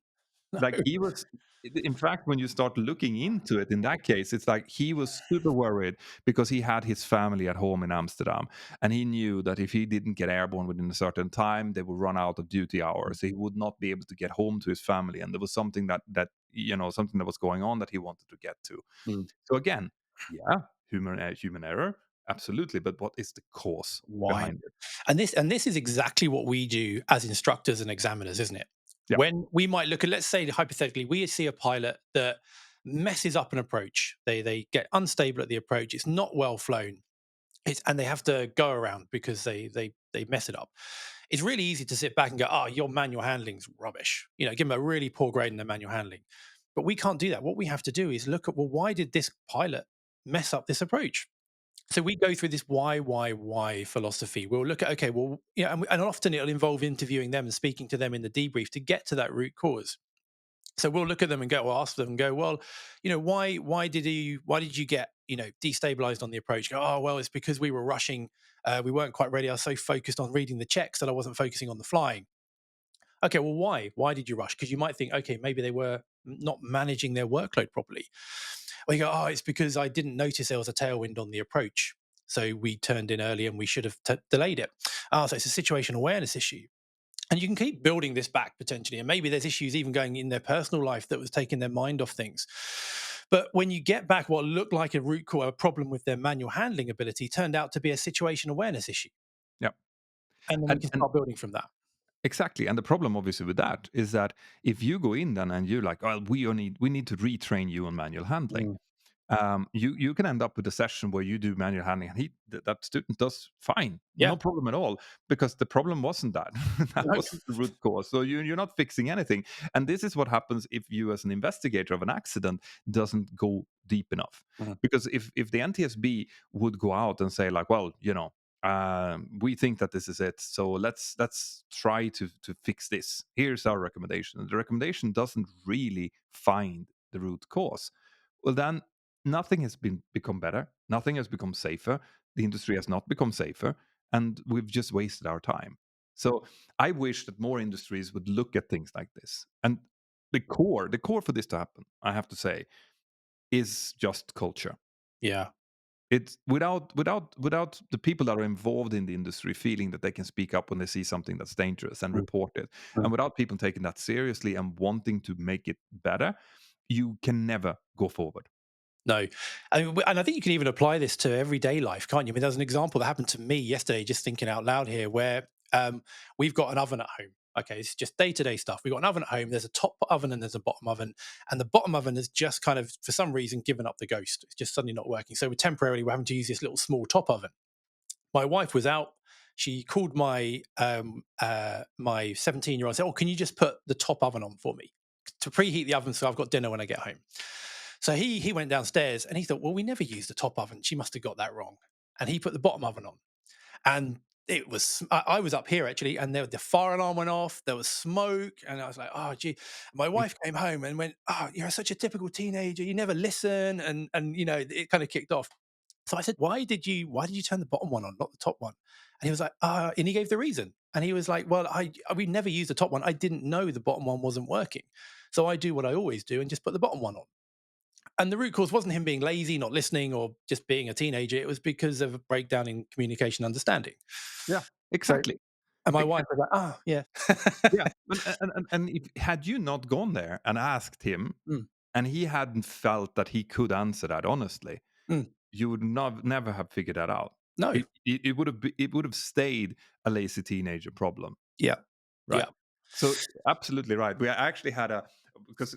no, Like, he was, in fact, when you start looking into it, in that case, it's like he was super worried because he had his family at home in Amsterdam, and he knew that if he didn't get airborne within a certain time, they would run out of duty mm, hours. He would not be able to get home to his family, and there was something something that was going on that he wanted to get to. mm. So again, yeah, human error, absolutely, but what is the cause Why? behind it? And this is exactly what we do as instructors and examiners, isn't it? Yeah. When we might look at, let's say hypothetically, we see a pilot that messes up an approach. They get unstable at the approach. It's not well flown. And they have to go around because they mess it up. It's really easy to sit back and go, "Oh, your manual handling's rubbish." Give them a really poor grade in their manual handling. But we can't do that. What we have to do is look at, well, why did this pilot mess up this approach? So we go through this why philosophy. We'll look at, okay, well, and often it'll involve interviewing them and speaking to them in the debrief to get to that root cause. So we'll look at them and go, well, ask them and go, well, why did you get destabilized on the approach? Go, oh, well, it's because we were rushing, we weren't quite ready. I was so focused on reading the checks that I wasn't focusing on the flying. Okay, well, why? Why did you rush? Because you might think, okay, maybe they were not managing their workload properly. Or you go, oh, it's because I didn't notice there was a tailwind on the approach. So we turned in early and we should have delayed it. Oh, so it's a situation awareness issue. And you can keep building this back potentially. And maybe there's issues even going in their personal life that was taking their mind off things. But when you get back what looked like a root cause, a problem with their manual handling ability, turned out to be a situation awareness issue. Yeah. And then we And can and start building from that. exactly. And the problem obviously with that is that if you go in then and you're like, well, we need to retrain you on manual handling. Mm. You can end up with a session where you do manual handling, and that student does fine, Yeah. no problem at all, because the problem wasn't that. That No. wasn't the root cause. So you're not fixing anything. And this is what happens if you, as an investigator of an accident, doesn't go deep enough. Mhm. Because if the NTSB would go out and say like, well, we think that this is it, so let's try to fix this. Here's our recommendation. The recommendation doesn't really find the root cause. Well, then nothing has become better. Nothing has become safer. The industry has not become safer, and we've just wasted our time. So I wish that more industries would look at things like this. And the core for this to happen, I have to say, is just culture. Yeah. It's without the people that are involved in the industry feeling that they can speak up when they see something that's dangerous and Mm, report it, and mm. without people taking that seriously and wanting to make it better, you can never go forward. No, and I think you can even apply this to everyday life, can't you? I mean, there's an example that happened to me yesterday, just thinking out loud here, where we've got an oven at home. Okay, it's just day to day stuff. We've got an oven at home. There's a top oven and there's a bottom oven, and the bottom oven has just kind of, for some reason, given up the ghost. It's just suddenly not working. So we're having to use this little small top oven. My wife was out. She called my 17-year-old, said, "Oh, can you just put the top oven on for me to preheat the oven so I've got dinner when I get home?" So he went downstairs and he thought, "Well, we never used the top oven. She must have got that wrong." And he put the bottom oven on, and I was up here actually, and the fire alarm went off. There was smoke, and I was like, "Oh, gee." My wife came home and went, "Oh, you're such a typical teenager. You never listen," and it kind of kicked off. So I said, why did you turn the bottom one on, not the top one?" And he was like, and he gave the reason. And he was like, "Well, we never used the top one. I didn't know the bottom one wasn't working. So I do what I always do and just put the bottom one on." And the root cause wasn't him being lazy, not listening, or just being a teenager. It was because of a breakdown in communication understanding. Yeah, So, exactly. and my Be- wife was like, "Ah, yeah." Yeah, and if had you not gone there and asked him, Mm, and he hadn't felt that he could answer that honestly, mm. you would not never have figured that out. No. It would have it would have stayed a lazy teenager problem. Yeah. Right. Yeah. So absolutely right. We actually had a because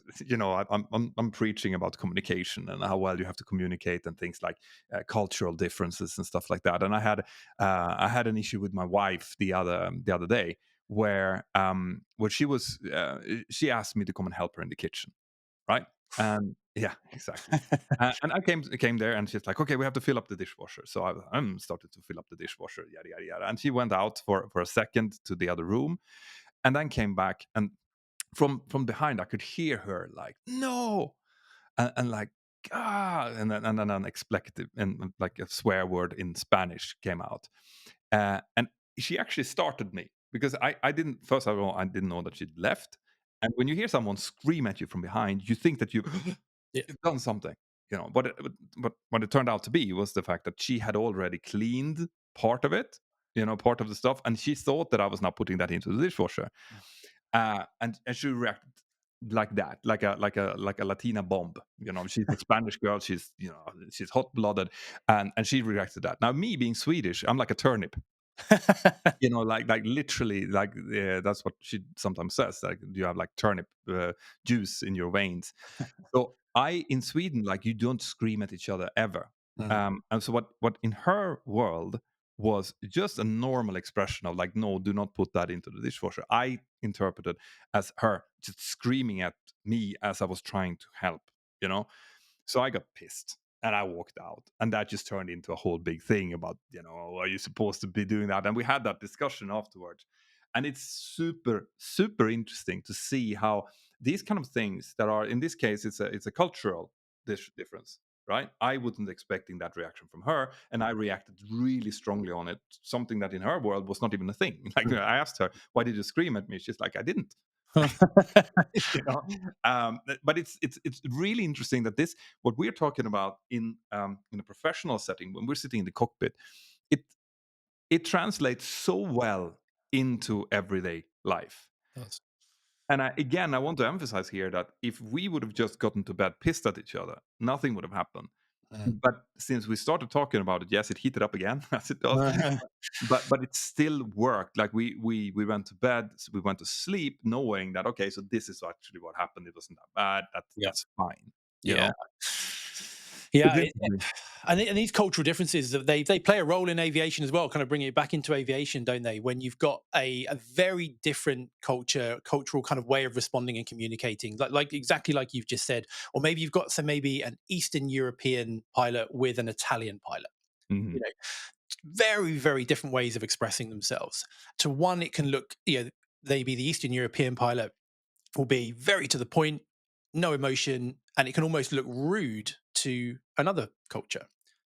I'm preaching about communication and how well you have to communicate and things like cultural differences and stuff like that. And I had an issue with my wife the other day where she asked me to come and help her in the kitchen, right? And yeah, exactly. And I came there, and she's like, "Okay, we have to fill up the dishwasher." So I'm started to fill up the dishwasher, yada yada yada. And she went out for a second to the other room, and then came back, and from behind I could hear her like, "No," and like, "Ah," and then an expletive and like a swear word in Spanish came out, and she actually started me because I didn't first of all I didn't know that she'd left, and when you hear someone scream at you from behind, you think that Yeah. you've done something, you know. But what it turned out to be was the fact that she had already cleaned part of it, you know, part of the stuff, and she thought that I was now putting that into the dishwasher, and she reacted like that, like a Latina bomb. You know, she's a Spanish girl. She's she's hot blooded, and she reacted that. Now, me being Swedish, I'm like a turnip. You know, like literally, like that's what she sometimes says. Like, do you have like turnip juice in your veins? So I in Sweden, like you don't scream at each other ever. Mm, And so what in her world was just a normal expression of like, no, do not put that into the dishwasher. I interpreted as her just screaming at me as I was trying to help, you know. So I got pissed and I walked out. And that just turned into a whole big thing about, you know, are you supposed to be doing that? And we had that discussion afterwards. And it's super, super interesting to see how these kind of things that are in this case, it's a cultural difference, right? I wasn't expecting that reaction from her, and I reacted really strongly on it. Something that in her world was not even a thing. Like mm. I asked her, "Why did you scream at me?" She's like, "I didn't." You know, but it's really interesting that this what we're talking about in a professional setting when we're sitting in the cockpit, it it translates so well into everyday life. That's- And again, I want to emphasize here that if we would have just gotten to bed pissed at each other, nothing would have happened. mm. But since we started talking about it, yes, it heated up again as it does. But it still worked. Like we went to bed, we went to sleep, knowing that okay, so this is actually what happened. It wasn't that bad. Yeah. That's fine. You Yeah. know, Yeah, it's interesting. and these cultural differences they play a role in aviation as well. Kind of bringing it back into aviation, don't they? When you've got a very different cultural kind of way of responding and communicating, like exactly like you've just said, or maybe you've got maybe an Eastern European pilot with an Italian pilot. You Mhm. know, very different ways of expressing themselves. To one, it can look, maybe the Eastern European pilot will be very to the point, no emotion, and it can almost look rude to another culture.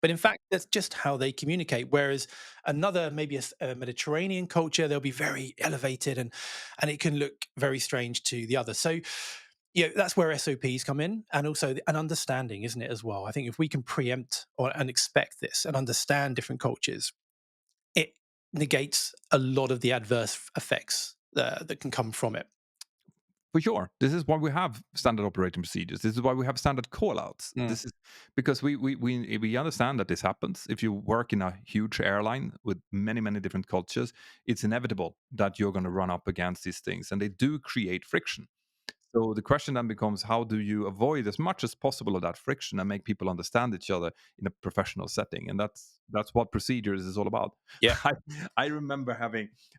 But in fact, that's just how they communicate. Whereas another, maybe a Mediterranean culture, they'll be very elevated, and it can look very strange to the other. So that's where SOPs come in, and also an understanding, isn't it, as well? I think if we can preempt and expect this and understand different cultures, it negates a lot of the adverse effects that can come from it. For sure. This is why we have standard operating procedures. This is why we have standard callouts. Mm. This is because we understand that this happens. If you work in a huge airline with many, many different cultures, it's inevitable that you're going to run up against these things, and they do create friction. So the question then becomes, how do you avoid as much as possible of that friction and make people understand each other in a professional setting? And that's what procedures is all about. Yeah. I, I remember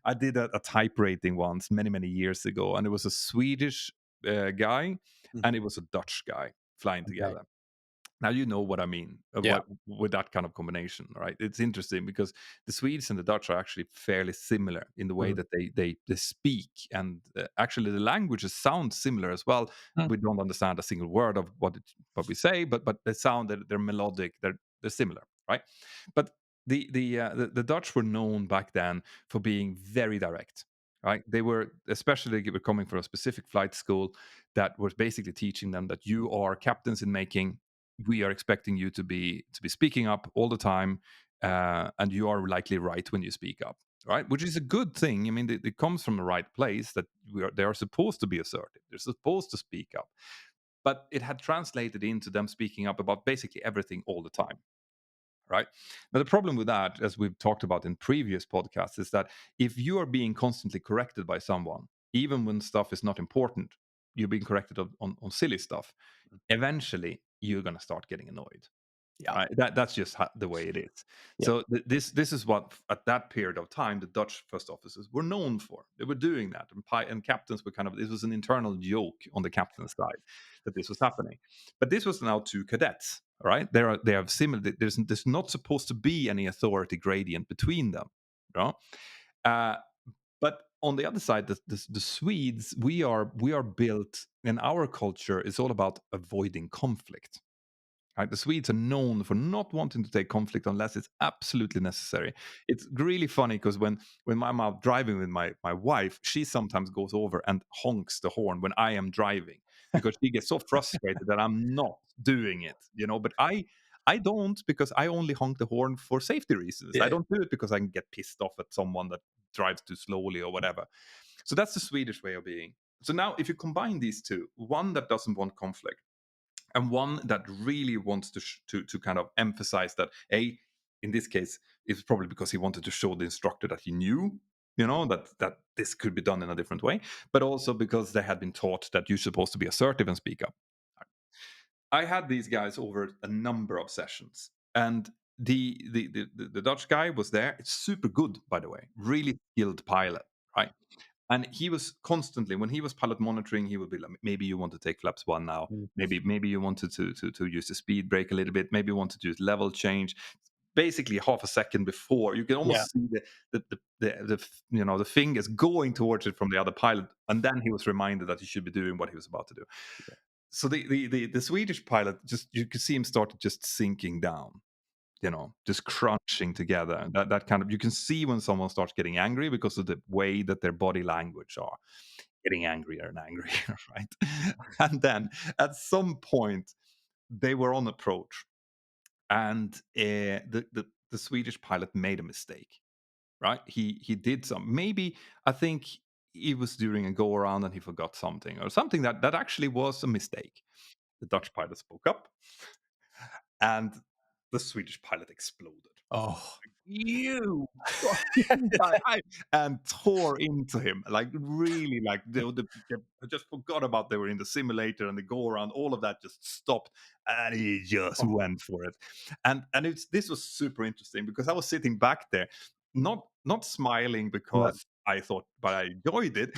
I did a type rating once many, many years ago, and it was a Swedish guy and Mhm. it was a Dutch guy flying Okay. together. Now you know what I mean, Yeah. what with that kind of combination, right? It's interesting because the Swedes and the Dutch are actually fairly similar in the way Mm. that they speak, and actually the languages sound similar as well. Mm. We don't understand a single word of what we say, but they sound they're melodic, they're similar, right? But the Dutch were known back then for being very direct. Right, they were especially they were coming from a specific flight school that was basically teaching them that you are captains in making, we are expecting you to be speaking up all the time, and you are likely right when you speak up, right? Which is a good thing. I mean, it comes from the right place that they are supposed to be assertive. They're supposed to speak up, but it had translated into them speaking up about basically everything all the time. Right. Now, the problem with that, as we've talked about in previous podcasts, is that if you are being constantly corrected by someone, even when stuff is not important, you're being corrected on silly stuff, eventually you're going to start getting annoyed. Yeah. Right? That's just the way it is. Yeah. So this is what at that period of time the Dutch first officers were known for. They were doing that, and and captains were kind of, it was an internal joke on the captain's side that this was happening. But this was now two cadets. All right, they have similar. There's not supposed to be any authority gradient between them. You know? Uh, but on the other side, the Swedes, we are built, and our culture is all about avoiding conflict. Right? The Swedes are known for not wanting to take conflict unless it's absolutely necessary. It's really funny because when I'm out driving with my wife, she sometimes goes over and honks the horn when I am driving because she gets so frustrated that I'm not doing it, you know. But I don't, because I only honk the horn for safety reasons. I Yeah. don't do it because I can get pissed off at someone that drives too slowly or whatever. So that's the Swedish way of being. So now, if you combine these two, one that doesn't want conflict and one that really wants to kind of emphasize that, a, in this case, it's probably because he wanted to show the instructor that he knew, you know, that this could be done in a different way, but also because they had been taught that you're supposed to be assertive and speak up. I had these guys over a number of sessions, and the Dutch guy was there. It's super good, by the way, really skilled pilot, right? And he was constantly, when he was pilot monitoring, he would be like, maybe you want to take flaps one now, Mm. maybe you wanted to use the speed brake a little bit, maybe you wanted to use level change. Basically half a second before, you can Yeah. almost see the fingers going towards it from the other pilot, and then he was reminded that he should be doing what he was about to do. So the Swedish pilot, just you could see him start just sinking down, you know, just crunching together. And that kind of, you can see when someone starts getting angry because of the way that their body language are getting angrier and angrier, right? And then at some point they were on approach, and the Swedish pilot made a mistake. Right? He did some, maybe, I think it was during a go around and he forgot something or something that actually was a mistake. The Dutch pilot spoke up, and the Swedish pilot exploded. Oh. You fucking guy, and tore into him, like really, like I just forgot about they were in the simulator and the go around, all of that just stopped, and he just Oh. went for it. And this was super interesting because I was sitting back there, not smiling No. because I thought, but I enjoyed it.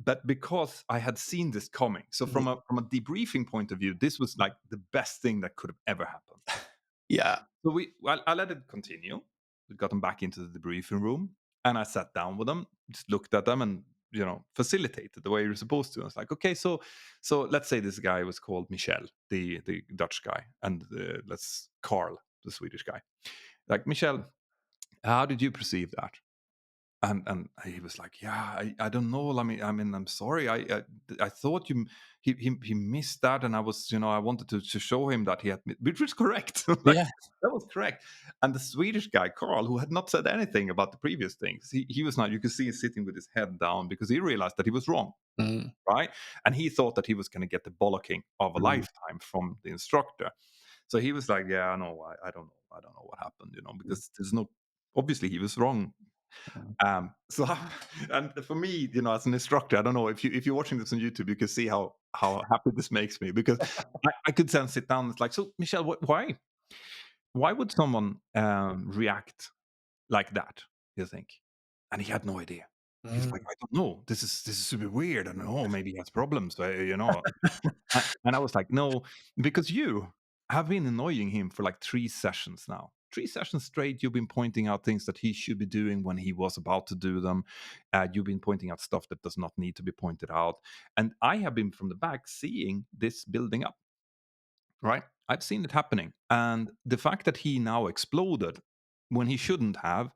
But because I had seen this coming, so Mhm. from a debriefing point of view, this was like the best thing that could have ever happened. Yeah. So I let it continue. We got them back into the debriefing room, and I sat down with them, just looked at them, and facilitated the way you're supposed to. I was like, okay, so let's say this guy was called Michel, the Dutch guy, and let's Carl, the Swedish guy. Like, Michel, how did you perceive that? And he was like, "Yeah, I don't know. I mean, I'm sorry. I thought he missed that, and I was, I wanted to show him that he had, which was correct. Like, Yeah. that was correct." And the Swedish guy, Carl, who had not said anything about the previous things, he was not. You could see him sitting with his head down because he realized that he was wrong, Mm, right? And he thought that he was going to get the bollocking of a mm, lifetime from the instructor. So he was like, "Yeah, no, I don't know. I don't know what happened, mm, because there's no, obviously he was wrong." mm. So, and for me, as an instructor, I don't know if you're watching this on YouTube, you can see how happy this makes me, because I could then sit down. It's like, so Michelle, why would someone react like that? You think? And he had no idea. He was like, Mm. I don't know. This is super weird. I don't know. Maybe he has problems. And I was like, no, because you have been annoying him for like 3 sessions now. 3 sessions straight, you've been pointing out things that he should be doing when he was about to do them. You've been pointing out stuff that does not need to be pointed out. And I have been from the back seeing this building up, right? I've seen it happening. And the fact that he now exploded when he shouldn't have,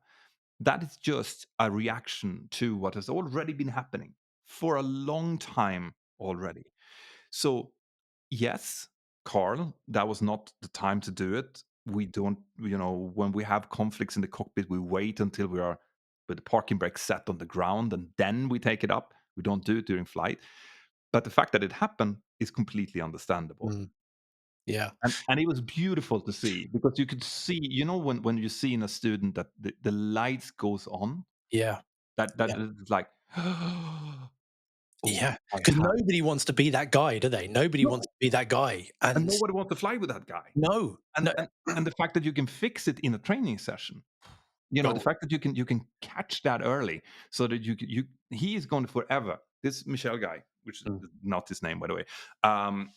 that is just a reaction to what has already been happening for a long time already. So, yes, Carl, that was not the time to do it. We don't, when we have conflicts in the cockpit, we wait until we are with the parking brake set on the ground and then we take it up. We don't do it during flight. But the fact that it happened is completely understandable. Mm. Yeah. And it was beautiful to see, because you could see, when you see in a student that the lights goes on, Yeah. that Yeah. is like, oh, Yeah. I Because have. nobody wants to be that guy, do they? Nobody wants No, to be that guy. and And nobody wants to fly with that guy. no, And no, and and the fact that you can fix it in a training session, the gold. fact that you can catch that early, so that he is going to forever. This Michelle guy, which is Mm. not his name, by the way, um,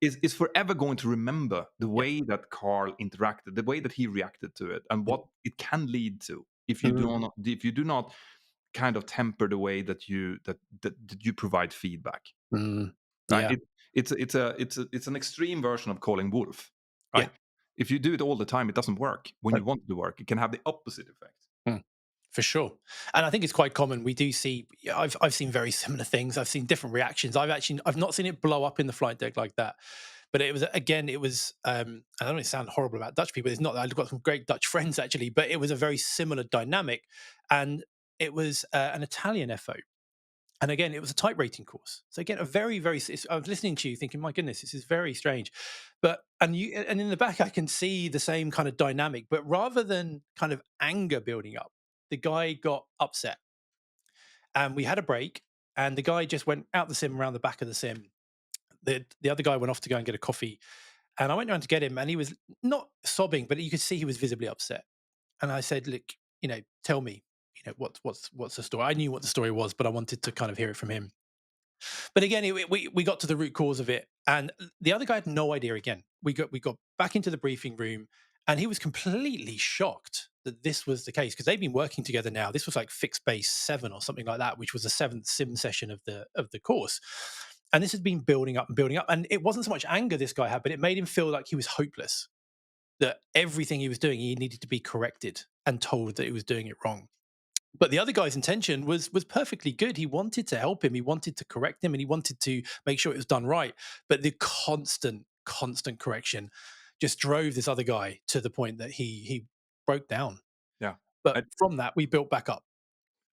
is forever going to remember the Yeah. way that Carl interacted, the way that he reacted to it, and Mm. what it can lead to Mm. if you do not kind of temper the way that you provide feedback. Mm. Right? Yeah. It's an extreme version of calling wolf, Yeah. right? If you do it all the time, it doesn't work. When No. you want it to work, it can have the opposite effect. Mm. For sure. And I think it's quite common. We do see, yeah, I've seen very similar things. I've seen different reactions. I've not seen it blow up in the flight deck like that. But it was, again, it was, I don't want to sound horrible about Dutch people. It's not that I've got some great Dutch friends actually, but it was a very similar dynamic. And it was an Italian FO. And again, it was a type rating course. So again, a very, very. I was listening to you, thinking, "My goodness, this is very strange." But and in the back, I can see the same kind of dynamic. But rather than kind of anger building up, the guy got upset, and we had a break, and the guy just went out the sim around the back of the sim. The other guy went off to go and get a coffee, and I went around to get him, and he was not sobbing, but you could see he was visibly upset. And I said, "Look, tell me, what's the story?" I knew what the story was, but I wanted to kind of hear it from him. But again, we got to the root cause of it, and the other guy had no idea. Again, we got back into the briefing room, and he was completely shocked that this was the case because they've been working together now. This was like fixed base 7 or something like that, which was the seventh sim session of the course. And this had been building up and building up, and it wasn't so much anger this guy had, but it made him feel like he was hopeless. That everything he was doing, he needed to be corrected and told that he was doing it wrong. But the other guy's intention was perfectly good. He wanted to help him, he wanted to correct him, and he wanted to make sure it was done right. But the constant correction just drove this other guy to the point that he broke down. Yeah. But I, from that, we built back up.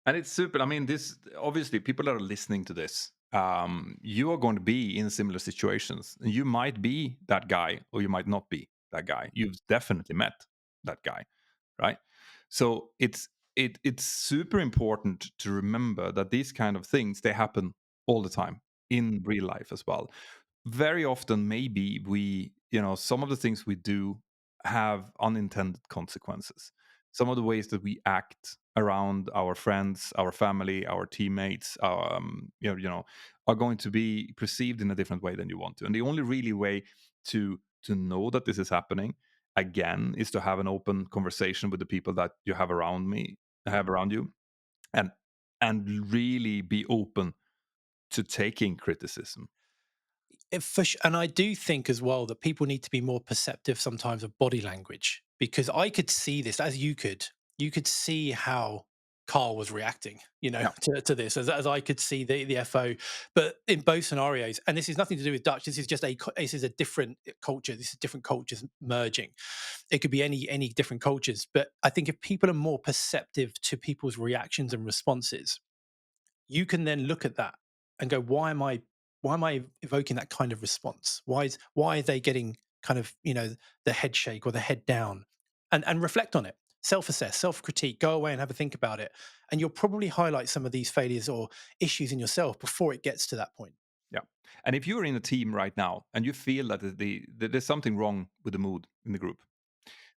and it's super. I mean, this obviously people that are listening to this. You are going to be in similar situations. You might be that guy, or you might not be that guy. You've definitely met that guy, right? So it's super important to remember that these kind of things, they happen all the time in real life as well. Very often, maybe some of the things we do have unintended consequences. Some of the ways that we act around our friends, our family, our teammates, are going to be perceived in a different way than you want to. And the only really way to know that this is happening, again, is to have an open conversation with the people that you have around you, and really be open to taking criticism. And I do think as well that people need to be more perceptive sometimes of body language because I could see this as you could. You could see how Carl was reacting, Yeah. to this, as I could see the FO. But in both scenarios, and this is nothing to do with Dutch. This is just this is a different culture. This is different cultures merging. It could be any different cultures. But I think if people are more perceptive to people's reactions and responses, you can then look at that and go, why am I evoking that kind of response? Why are they getting kind of, the head shake or the head down? And reflect on it, self-assess, self-critique, go away and have a think about it. And you'll probably highlight some of these failures or issues in yourself before it gets to that point. Yeah. And if you're in a team right now and you feel that that there's something wrong with the mood in the group,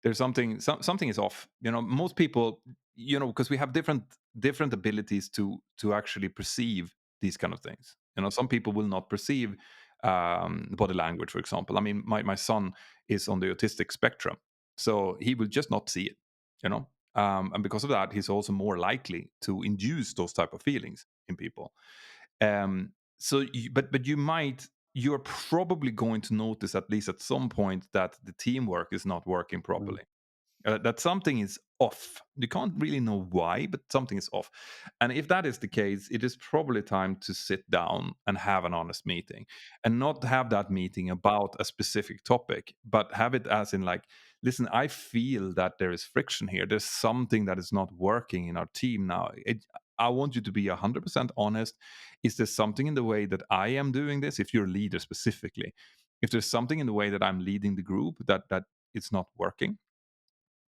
there's something is off. Most people, because we have different abilities to actually perceive these kind of things. Some people will not perceive body language, for example. I mean, my son is on the autistic spectrum, so he will just not see it. And because of that, he's also more likely to induce those type of feelings in people. But you're probably going to notice at least at some point that the teamwork is not working Mm. properly, that something is off. You can't really know why, but something is off. And if that is the case, it is probably time to sit down and have an honest meeting, and not have that meeting about a specific topic, but have it as in like, listen, I feel that there is friction here. There's something that is not working in our team now. I want you to be 100% honest. Is there something in the way that I am doing this? If you're a leader specifically, if there's something in the way that I'm leading the group that it's not working,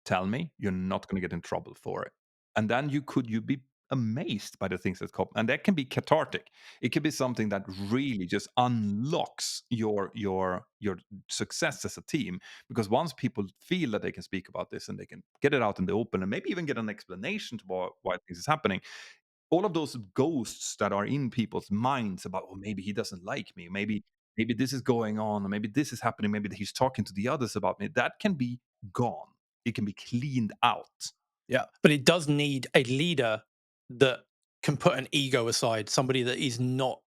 tell me. You're not going to get in trouble for it. And then you be amazed by the things that come, and that can be cathartic. It can be something that really just unlocks your success as a team, because once people feel that they can speak about this and they can get it out in the open and maybe even get an explanation to why things is happening, all of those ghosts that are in people's minds about, oh, maybe he doesn't like me, maybe this is going on, or maybe this is happening, maybe he's talking to the others about me, that can be gone. It can be cleaned out. Yeah. But it does need a leader that can put an ego aside, somebody that is not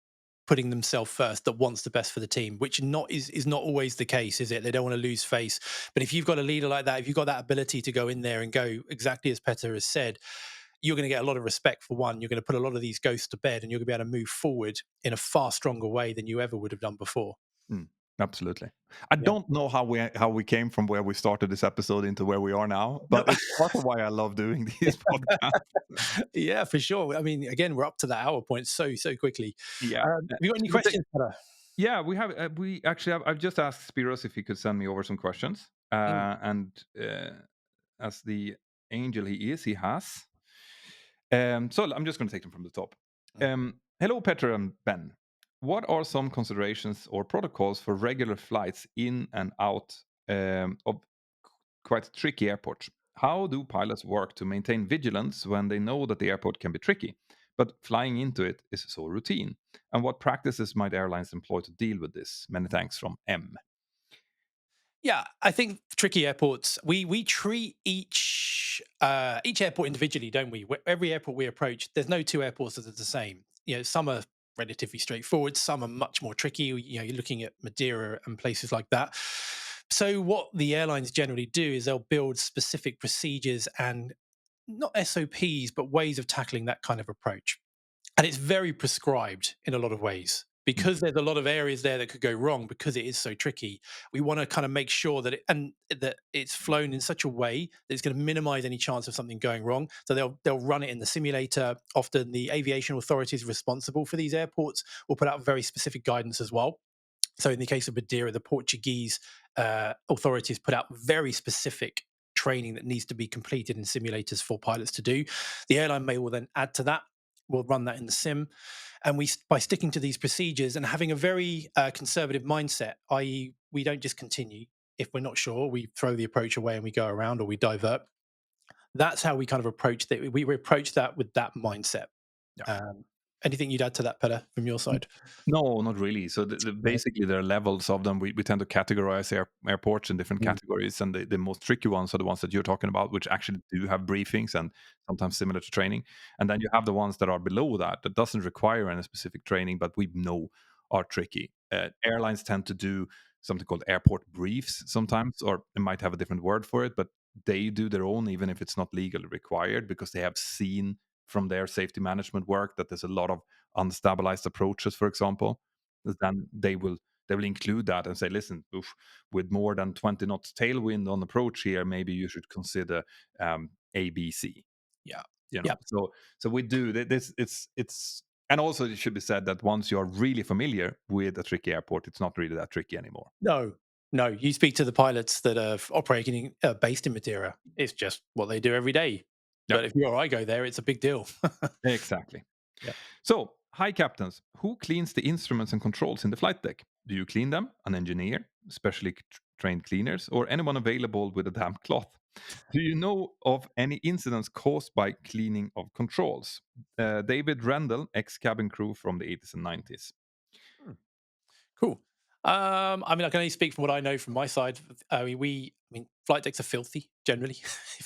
putting themselves first, that wants the best for the team, which not is not always the case, is it? They don't want to lose face. But if you've got a leader like that, if you've got that ability to go in there and go exactly as Petter has said, you're going to get a lot of respect for one. You're going to put a lot of these ghosts to bed, and you're going to be able to move forward in a far stronger way than you ever would have done before. Mm, absolutely. I Yeah. don't know how we came from where we started this episode into where we are now, No, but it's part of why I love doing these podcasts. yeah, for sure. I mean, again, we're up to that hour point so quickly. Yeah. Have you got any But questions, Petter? yeah, we actually have, I've just asked Spiros if he could send me over some questions. And as the angel he is, he has. So I'm just going to take them from the top. Mm. Hello, Petter and Ben. What are some considerations or protocols for regular flights in and out of quite tricky airports? How do pilots work to maintain vigilance when they know that the airport can be tricky, but flying into it is so routine? And what practices might airlines employ to deal with this? Many thanks from M. Yeah, I think tricky airports. We treat each airport individually, don't we? Every airport we approach, there's no two airports that are the same. Some are relatively straightforward, some are much more tricky. You're looking at Madeira and places like that. So what the airlines generally do is they'll build specific procedures and not SOPs, but ways of tackling that kind of approach. And it's very prescribed in a lot of ways Mm, because there's a lot of areas there that could go wrong because it is so tricky. We want to kind of make sure that it's flown in such a way that it's going to minimize any chance of something going wrong. So they'll run it in the simulator. Often the aviation authorities responsible for these airports will put out very specific guidance as well. So in the case of Madeira, the Portuguese authorities put out very specific training that needs to be completed in simulators for pilots to do. The airline may will then add to that. We'll run that in the sim, and by sticking to these procedures and having a very conservative mindset, i.e., we don't just continue if we're not sure. We throw the approach away and we go around or we divert. That's how we kind of approach that. We approach that with that mindset. yeah. Um, Anything you'd add to that, Peter, from your side? No, not really. So No. basically, there are levels of them. We tend to categorize airports in different Mm. categories, and the most tricky ones are the ones that you're talking about, which actually do have briefings and sometimes similar to training. And then you have the ones that are below that doesn't require any specific training, but we know are tricky. Airlines tend to do something called airport briefs sometimes, or they might have a different word for it, but they do their own, even if it's not legally required, because they have seen from their safety management work that there's a lot of unstabilized approaches, for example, then they will include that and say, listen, oof, with more than 20 knots tailwind on approach here, maybe you should consider ABC. Yeah. You know, Yeah. so we do this. It's and also it should be said that once you're really familiar with a tricky airport, it's not really that tricky anymore. No, no. You speak to the pilots that are operating based in Madeira. It's just what they do every day. Yeah, But if you or I go there, it's a big deal. exactly. Yeah. So, hi captains, who cleans the instruments and controls in the flight deck? Do you clean them? An engineer, specially trained cleaners, or anyone available with a damp cloth? Do you know of any incidents caused by cleaning of controls? David Rendell, ex cabin crew from the 80s and 90s. Hmm. Cool. I mean, I can only speak from what I know from my side. I mean, flight decks are filthy generally.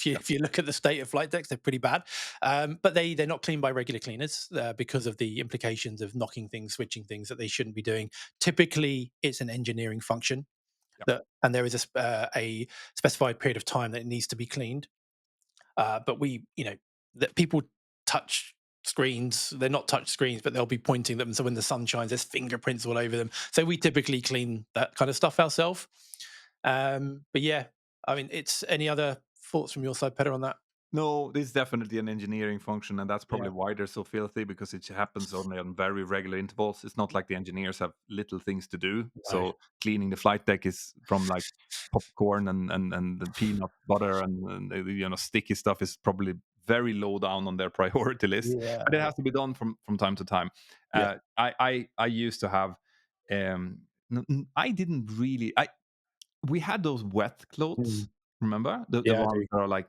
Yeah. If you look at the state of flight decks, they're pretty bad. But they're not cleaned by regular cleaners because of the implications of knocking things, switching things that they shouldn't be doing. Typically, it's an engineering function Yeah. that, and there is a specified period of time that it needs to be cleaned. But that people touch screens. They're not touch screens, but they'll be pointing them. So when the sun shines, there's fingerprints all over them. So we typically clean that kind of stuff ourselves. But yeah, I mean, it's any other thoughts from your side, Peter, on that? No, this is definitely an engineering function, and that's Yeah. probably why they're so filthy because it happens only on very regular intervals. It's not like the engineers have little things to do. No. So cleaning the flight deck is from like popcorn and the peanut butter and sticky stuff is probably very low down on their priority list. Yeah. But it has to be done from time to time. Yeah. I used to have I didn't really I we had those wet clothes. Mm. Remember the Yeah, I ones do. that are like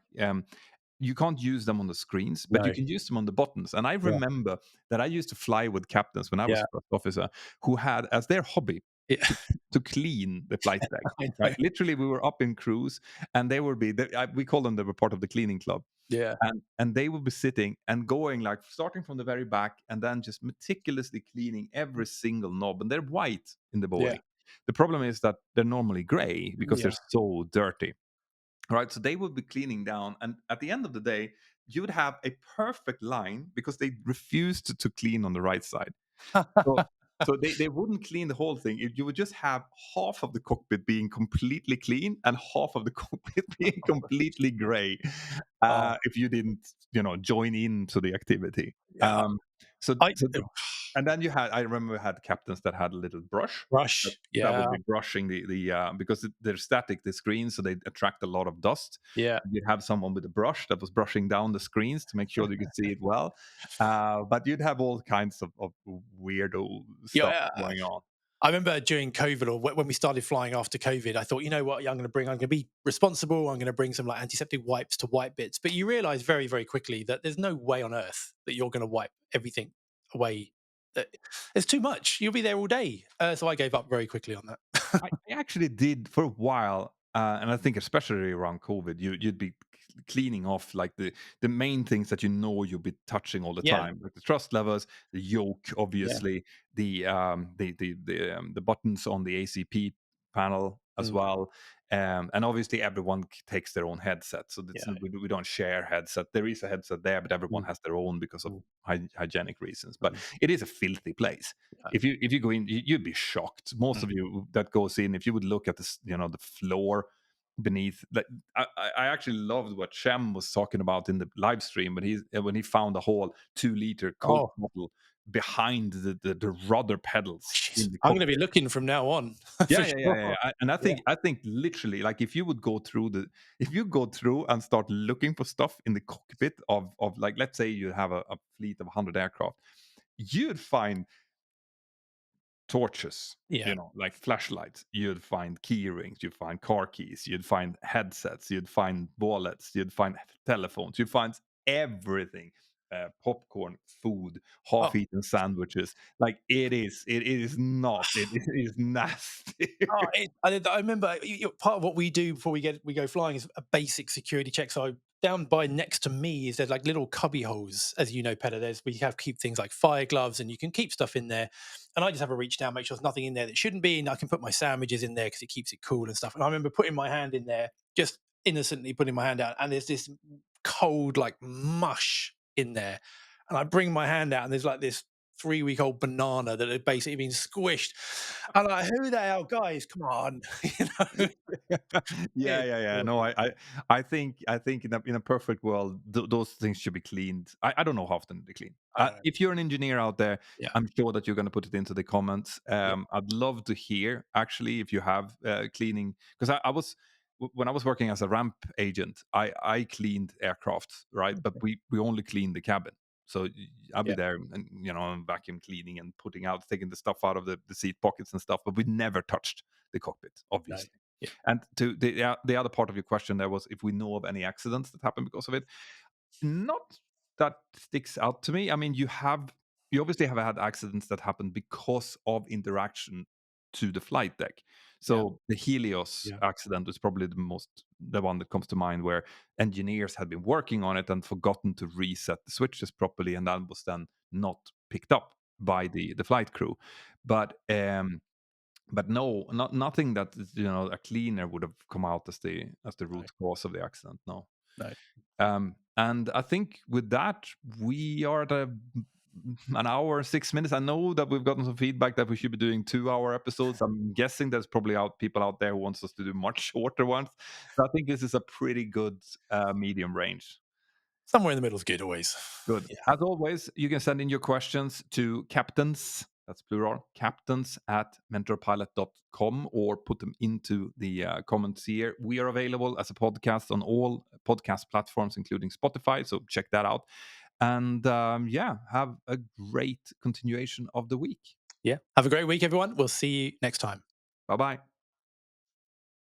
you can't use them on the screens, but you No. can use them on the buttons. And I Yeah. remember that I used to fly with captains when I was Yeah. a first officer who had as their hobby Yeah. to, to clean the flight deck. I Right, know. literally, we were up in cruise, and they would be. We call them, they were part of the cleaning club, Yeah. and they would be sitting and going like starting from the very back, and then just meticulously cleaning every single knob. And they're white in the Yeah. Boeing. The problem is that they're normally gray because they're Yeah. so dirty. Right, so they would be cleaning down, and at the end of the day, you would have a perfect line because they refused to clean on the right side. So, so they wouldn't clean the whole thing. You would just have half of the cockpit being completely clean and half of the cockpit being completely gray Oh, if you didn't, join into the activity. yeah. So, I so and then I remember had captains that had a little brush that, Rush. that Yeah. would be brushing because they're static, the screens, so they attract a lot of dust. Yeah. You'd have someone with a brush that was brushing down the screens to make sure that you could see it well. But you'd have all kinds of weirdo stuff Yeah. going on. I remember during COVID or when we started flying after COVID, I thought, you know what, I'm going to be responsible. I'm going to bring some like antiseptic wipes to wipe bits. But you realize very, very quickly that there's no way on earth that you're going to wipe everything away. Uh, It's too much. You'll be there all day. So I gave up very quickly on that. I actually did for a while, and I think especially around COVID, you'd be cleaning off like the main things that you'll be touching all the Yeah. time, like the thrust levers, the yoke, Yeah. obviously, the buttons on the ACP panel as Mm, well, and obviously everyone takes their own headset, so yeah. we don't share headset. There is a headset there, but everyone Mm, has their own because of mm, hygienic reasons. But mm, it is a filthy place. yeah. If you go in, you'd be shocked. Most Mm. of you that goes in, if you would look at this, the floor beneath. Like I actually loved what Shem was talking about in the live stream when he found a whole 2 liter Coke Oh, bottle behind the rudder pedals shit. in the I'm going to cockpit. be looking from now on for Yeah, yeah, yeah, sure. yeah. And I Yeah. think I think literally, like if you go through and start looking for stuff in the cockpit of like, let's say you have a fleet of 100 aircraft, you'd find torches, Yeah. like flashlights. You'd find key rings, you'd find car keys, you'd find headsets, you'd find wallets, you'd find telephones, you'd find everything. Popcorn, food, Oh, half-eaten sandwiches. Like it is not. It is nasty. I remember part of what we do before we go flying is a basic security check. So down by next to me is there's like little cubby holes, as you know, Petter. We have keep things like fire gloves, and you can keep stuff in there. And I just have a reach down, make sure there's nothing in there that shouldn't be, and I can put my sandwiches in there because it keeps it cool and stuff. And I remember putting my hand in there, just innocently putting my hand out, and there's this cold like mush in there. And I bring my hand out, and there's like this 3-week-old banana that had basically been squished. I'm like, "Who the hell, guys? Come on!" you know, Yeah, it's yeah, yeah. No, awful. I think in a perfect world, those things should be cleaned. I don't know how often they clean. I know. If you're an engineer out there, Yeah, I'm sure that you're going to put it into the comments. yeah, I'd love to hear actually if you have cleaning, because when I was working as a ramp agent, I cleaned aircraft, right? But we only cleaned the cabin. So I'll be yeah. there and vacuum cleaning and putting out, taking the stuff out of the seat pockets and stuff. But we never touched the cockpit, No, obviously. yeah, And to the other part of your question, there was if we know of any accidents that happened because of it. Not that sticks out to me. I mean, you obviously have had accidents that happen because of interaction to the flight deck. yeah, So the Helios yeah. accident is probably the one that comes to mind, where engineers had been working on it and forgotten to reset the switches properly, and that was then not picked up by the flight crew. But no, nothing that a cleaner would have come out as the No, root cause of the accident. No. no. And I think with that, we are at an hour, 6 minutes. I know that we've gotten some feedback that we should be doing 2-hour episodes. I'm guessing there's probably people out there who wants us to do much shorter ones. So I think this is a pretty good medium range. Somewhere in the middle is good always. Good. Yeah, As always, you can send in your questions to captains, that's plural, captains at mentorpilot.com, or put them into the comments here. We are available as a podcast on all podcast platforms, including Spotify. So check that out. And yeah, have a great continuation of the week. yeah. Have a great week, everyone. We'll see you next time. Bye bye.